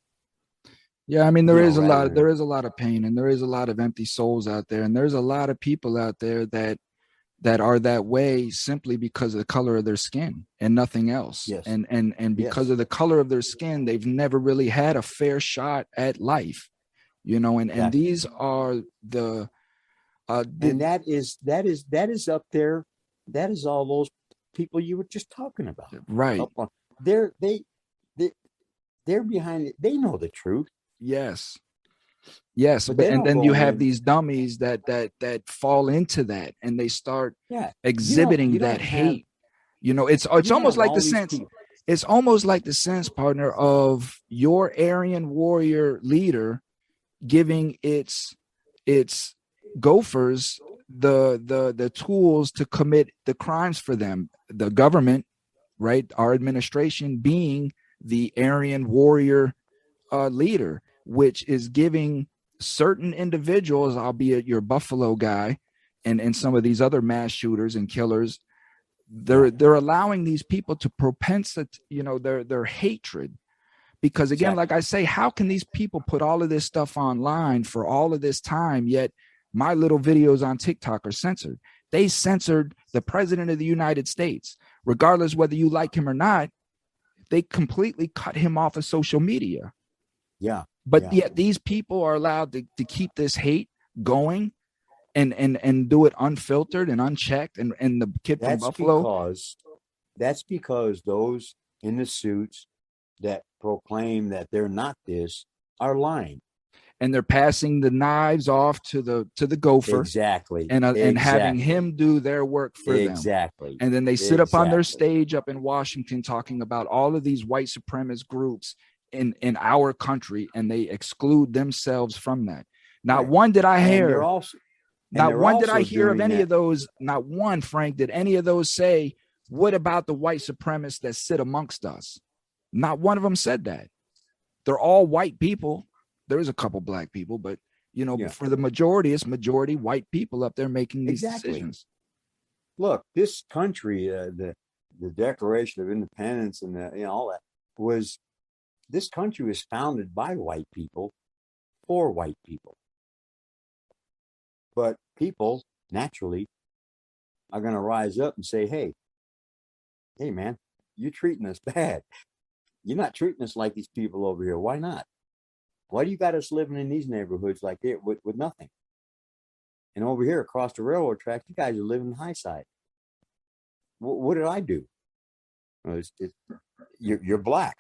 Speaker 1: Yeah, I mean, there is a
Speaker 3: rather
Speaker 1: lot of pain, and there is a lot of empty souls out there, and there's a lot of people out there that are that way simply because of the color of their skin and nothing else.
Speaker 3: Yes.
Speaker 1: And because of the color of their skin, they've never really had a fair shot at life, and
Speaker 3: Exactly.
Speaker 1: these are the
Speaker 3: and that is up there. That is all those people you were just talking about.
Speaker 1: Right.
Speaker 3: They're behind it. They know the truth.
Speaker 1: Yes.
Speaker 3: But
Speaker 1: and then you have these dummies that fall into that, and they start exhibiting that hate. It's almost like the sense. It's almost like the sense, partner, of your Aryan warrior leader giving its gophers the tools to commit the crimes for them. The government, right? Our administration being the Aryan warrior leader, which is giving certain individuals, albeit your Buffalo guy and some of these other mass shooters and killers, they're allowing these people to propensate, their hatred. Because again, like I say, how can these people put all of this stuff online for all of this time, yet my little videos on TikTok are censored? They censored the president of the United States, regardless whether you like him or not. They completely cut him off of social media.
Speaker 3: Yeah.
Speaker 1: But yet these people are allowed to keep this hate going and do it unfiltered and unchecked. And the kid from Buffalo.
Speaker 3: That's because those in the suits that proclaim that they're not this are lying.
Speaker 1: And they're passing the knives off to the gopher.
Speaker 3: Exactly.
Speaker 1: And having him do their work for them.
Speaker 3: Exactly.
Speaker 1: And then they sit up on their stage up in Washington talking about all of these white supremacist groups in our country, and they exclude themselves from that. Not one did I hear. Not one did I hear of any of those. Not one, Frank, did any of those say, what about the white supremacists that sit amongst us? Not one of them said that. They're all white people. There is a couple black people, but for the majority, it's majority white people up there making these decisions.
Speaker 3: Look, this country, the Declaration of Independence and all that this country was founded by white people for white people. But people naturally are going to rise up and say, hey, man, you're treating us bad. You're not treating us like these people over here. Why not? Why do you got us living in these neighborhoods like it with nothing? And over here across the railroad tracks, you guys are living the high side. What did I do? Well, you're black,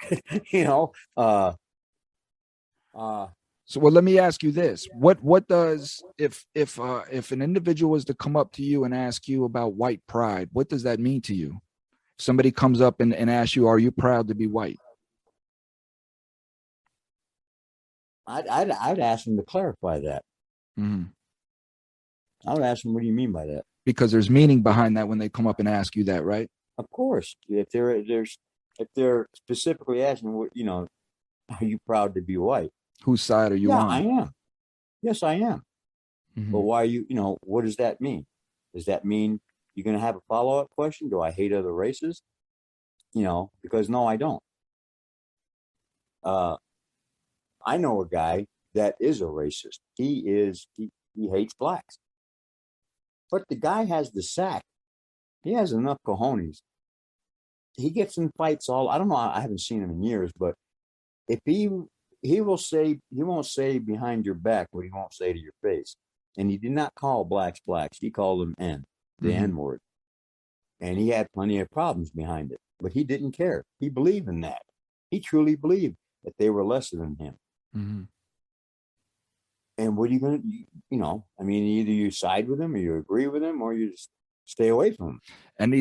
Speaker 3: So,
Speaker 1: well, let me ask you this: what does if an individual was to come up to you and ask you about white pride, what does that mean to you? If somebody comes up and asks you, "Are you proud to be white?"
Speaker 3: I'd ask them to clarify that.
Speaker 1: Mm-hmm.
Speaker 3: I would ask them, what do you mean by that?
Speaker 1: Because there's meaning behind that when they come up and ask you that, right?
Speaker 3: Of course. If they're specifically asking, are you proud to be white?
Speaker 1: Whose side are you on?
Speaker 3: I am. Yes, I am. Mm-hmm. But why are you, what does that mean? Does that mean you're going to have a follow-up question? Do I hate other races? Because no, I don't. I know a guy that is a racist. He hates blacks. But the guy has the sack. He has enough cojones. He gets in fights I don't know, I haven't seen him in years, but if he he won't say behind your back what he won't say to your face. And he did not call blacks blacks. He called them the N word. And he had plenty of problems behind it, but he didn't care. He believed in that. He truly believed that they were lesser than him.
Speaker 1: Mm-hmm.
Speaker 3: And what are you going to, I mean, either you side with him or you agree with him or you just stay away from him.
Speaker 1: And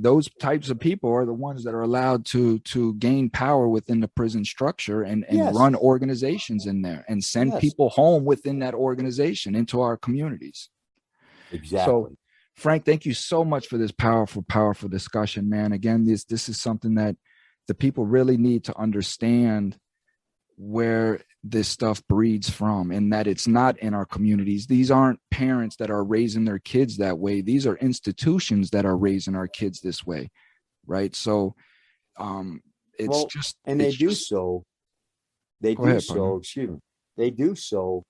Speaker 1: those types of people are the ones that are allowed to gain power within the prison structure and
Speaker 3: Yes.
Speaker 1: run organizations in there and send people home within that organization into our communities.
Speaker 3: Exactly.
Speaker 1: So, Frank, thank you so much for this powerful, powerful discussion, man. Again, this is something that the people really need to understand where this stuff breeds from, and that it's not in our communities. These aren't parents that are raising their kids that way. These are institutions that are raising our kids this way, right? So it's just,
Speaker 3: and they do so they do so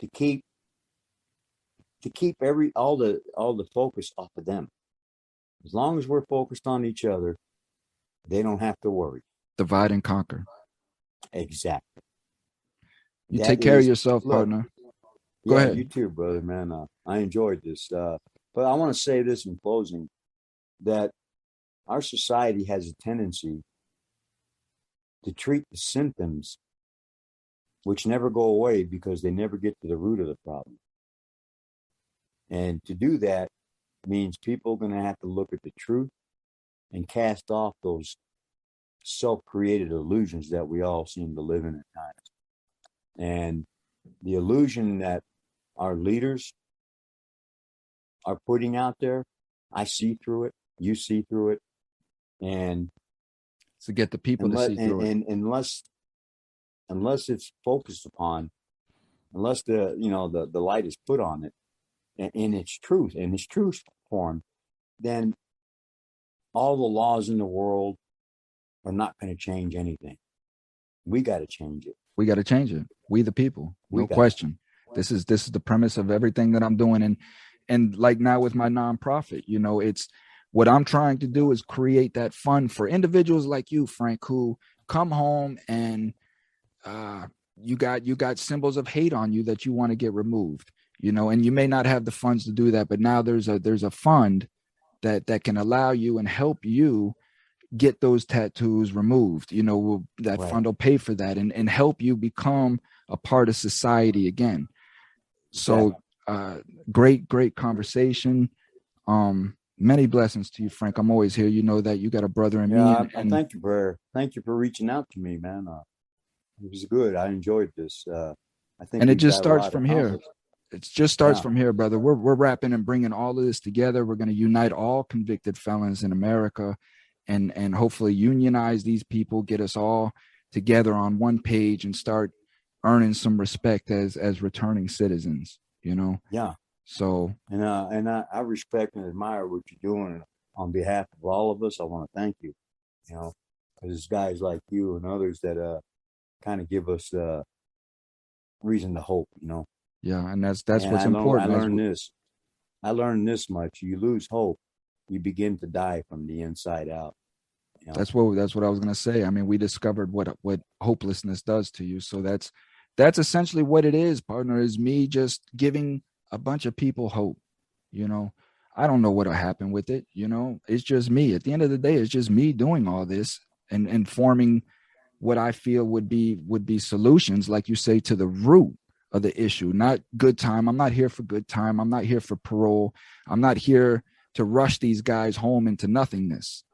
Speaker 3: to keep all the focus off of them. As long as we're focused on each other, they don't have to worry.
Speaker 1: Divide and conquer.
Speaker 3: Exactly.
Speaker 1: You take care of yourself, partner. Go ahead.
Speaker 3: You too, brother, man. I enjoyed this. But I want to say this in closing, that our society has a tendency to treat the symptoms, which never go away because they never get to the root of the problem. And to do that means people are going to have to look at the truth and cast off those self-created illusions that we all seem to live in at times. And the illusion that our leaders are putting out there, I see through it, you see through it, and
Speaker 1: to get the people to see through it.
Speaker 3: And unless it's focused upon, unless the light is put on it in its truth form, then all the laws in the world are not going to change anything. We got to change it.
Speaker 1: We got to change it. We the people, no question. This is the premise of everything that I'm doing. And like now with my nonprofit, it's what I'm trying to do is create that fund for individuals like you, Frank, who come home and you got symbols of hate on you that you want to get removed, and you may not have the funds to do that, but now there's a fund that can allow you and help you get those tattoos removed. That fund will pay for that and help you become a part of society again. So great conversation. Many blessings to you, Frank. I'm always here. You know that you got a brother in me.
Speaker 3: And thank you for reaching out to me, man. It was good. I enjoyed this. I think,
Speaker 1: and it just starts from here. It just starts from here, brother. We're wrapping and bringing all of this together. We're going to unite all convicted felons in America, and hopefully unionize these people, get us all together on one page, and start earning some respect as returning citizens.
Speaker 3: Yeah.
Speaker 1: So
Speaker 3: and I respect and admire what you're doing on behalf of all of us. I want to thank you. Because it's guys like you and others that kind of give us reason to hope.
Speaker 1: Yeah, and that's what's important.
Speaker 3: I learned this much. You lose hope, you begin to die from the inside out.
Speaker 1: That's what I was gonna say. I mean, we discovered what hopelessness does to you. So that's essentially what it is, partner, is me just giving a bunch of people hope. I don't know what'll happen with it. It's just me. At the end of the day, it's just me doing all this and forming what I feel would be solutions, like you say, to the root of the issue, not good time. I'm not here for good time. I'm not here for parole. I'm not here to rush these guys home into nothingness.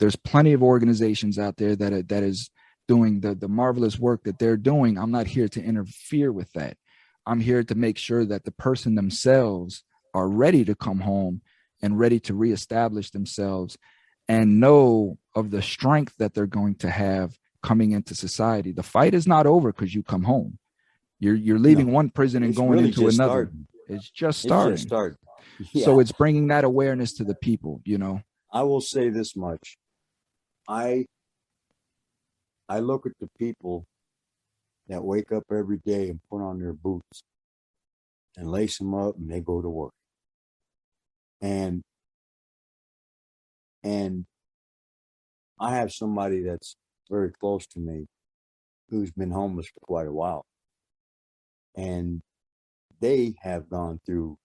Speaker 1: There's plenty of organizations out there that is doing the marvelous work that they're doing. I'm not here to interfere with that. I'm here to make sure that the person themselves are ready to come home and ready to reestablish themselves and know of the strength that they're going to have coming into society. The fight is not over because you come home. You're leaving one prison and going
Speaker 3: really
Speaker 1: into another.
Speaker 3: Starting.
Speaker 1: It's just starting.
Speaker 3: Yeah.
Speaker 1: So it's bringing that awareness to the people.
Speaker 3: I will say this much. I look at the people that wake up every day and put on their boots and lace them up and they go to work. And I have somebody that's very close to me who's been homeless for quite a while. And they have gone through,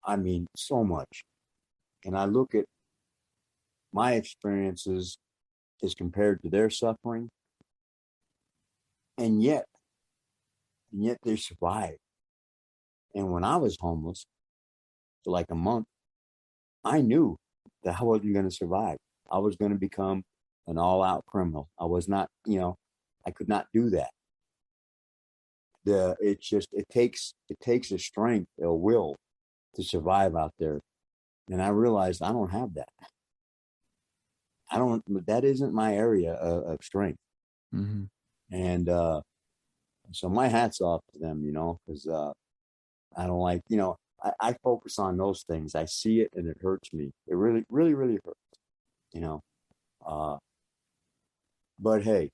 Speaker 3: I mean, so much. And I look at my experiences as compared to their suffering, and yet they survived. And when I was homeless for like a month, I knew that I wasn't going to survive. I was going to become an all-out criminal. I was not, I could not do that. It takes a strength, a will to survive out there. And I realized I don't have that. That isn't my area of strength.
Speaker 1: Mm-hmm.
Speaker 3: And so my hat's off to them, because I don't like, I focus on those things. I see it and it hurts me. It really, really, really hurts, but hey,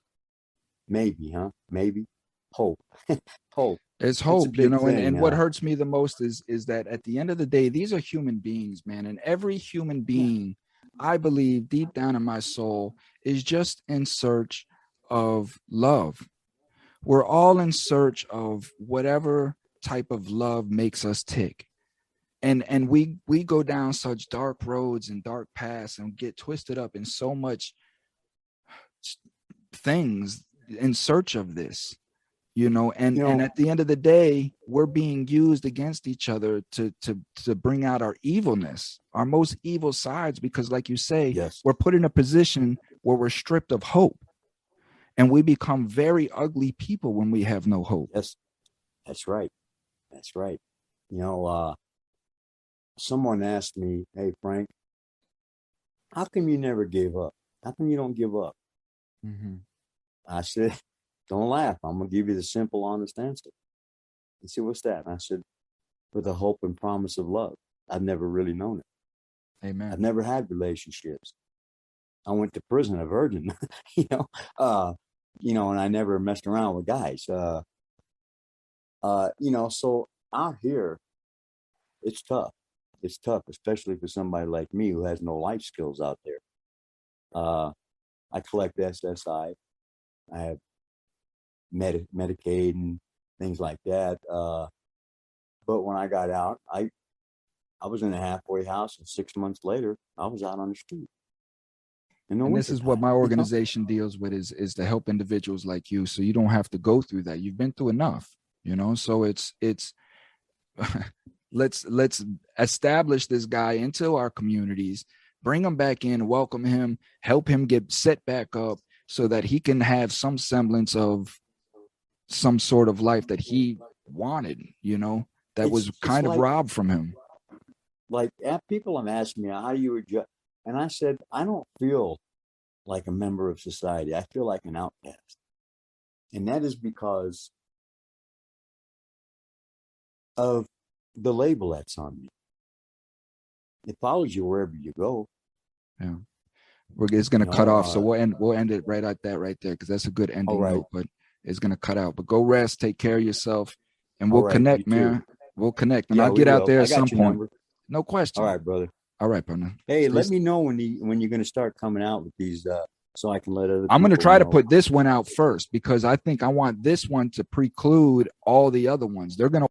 Speaker 3: maybe, maybe hope, hope.
Speaker 1: It's hope, and what
Speaker 3: huh?
Speaker 1: hurts me the most is that at the end of the day, these are human beings, man. And every human being, I believe deep down in my soul, is just in search of love. We're all in search of whatever type of love makes us tick. And we go down such dark roads and dark paths and get twisted up in so much things in search of this. And at the end of the day, we're being used against each other to bring out our evilness, our most evil sides, because like you say,
Speaker 3: yes,
Speaker 1: we're put in a position where we're stripped of hope, and we become very ugly people when we have no hope.
Speaker 3: Yes, that's right. That's right. Someone asked me, "Hey, Frank, how come you never gave up? How come you don't give up?"
Speaker 1: Mm-hmm.
Speaker 3: I said, "Don't laugh. I'm going to give you the simple, honest answer." He said, "What's that?" And I said, "With the hope and promise of love. I've never really known it.
Speaker 1: Amen.
Speaker 3: I've never had relationships. I went to prison a virgin, and I never messed around with guys. So out here, it's tough. It's tough, especially for somebody like me who has no life skills out there. I collect SSI. I have Medicaid and things like that. But when I got out, I was in a halfway house, and 6 months later, I was out on the street.
Speaker 1: And this is what my organization deals with is to help individuals like you, so you don't have to go through that. You've been through enough, so it's let's establish this guy into our communities, bring him back in, welcome him, help him get set back up so that he can have some semblance of some sort of life that he wanted, that was kind of robbed from him.
Speaker 3: Like, people have asked me, how do you adjust? And I said, I don't feel like a member of society. I feel like an outcast. And that is because of the label that's on me. It follows you wherever you go.
Speaker 1: Yeah. It's going to cut off. So we'll end it right at that right there, because that's a good ending note, but it's going to cut out. But go rest, take care of yourself, and we'll connect, man. We'll connect. And I'll get out there at some point. Number. No question.
Speaker 3: All right, brother.
Speaker 1: All right, partner.
Speaker 3: Hey, let me know when you're going to start coming out with these, so I can let other people
Speaker 1: I'm going to try to put this one out first, because I think I want this one to preclude all the other ones. They're going to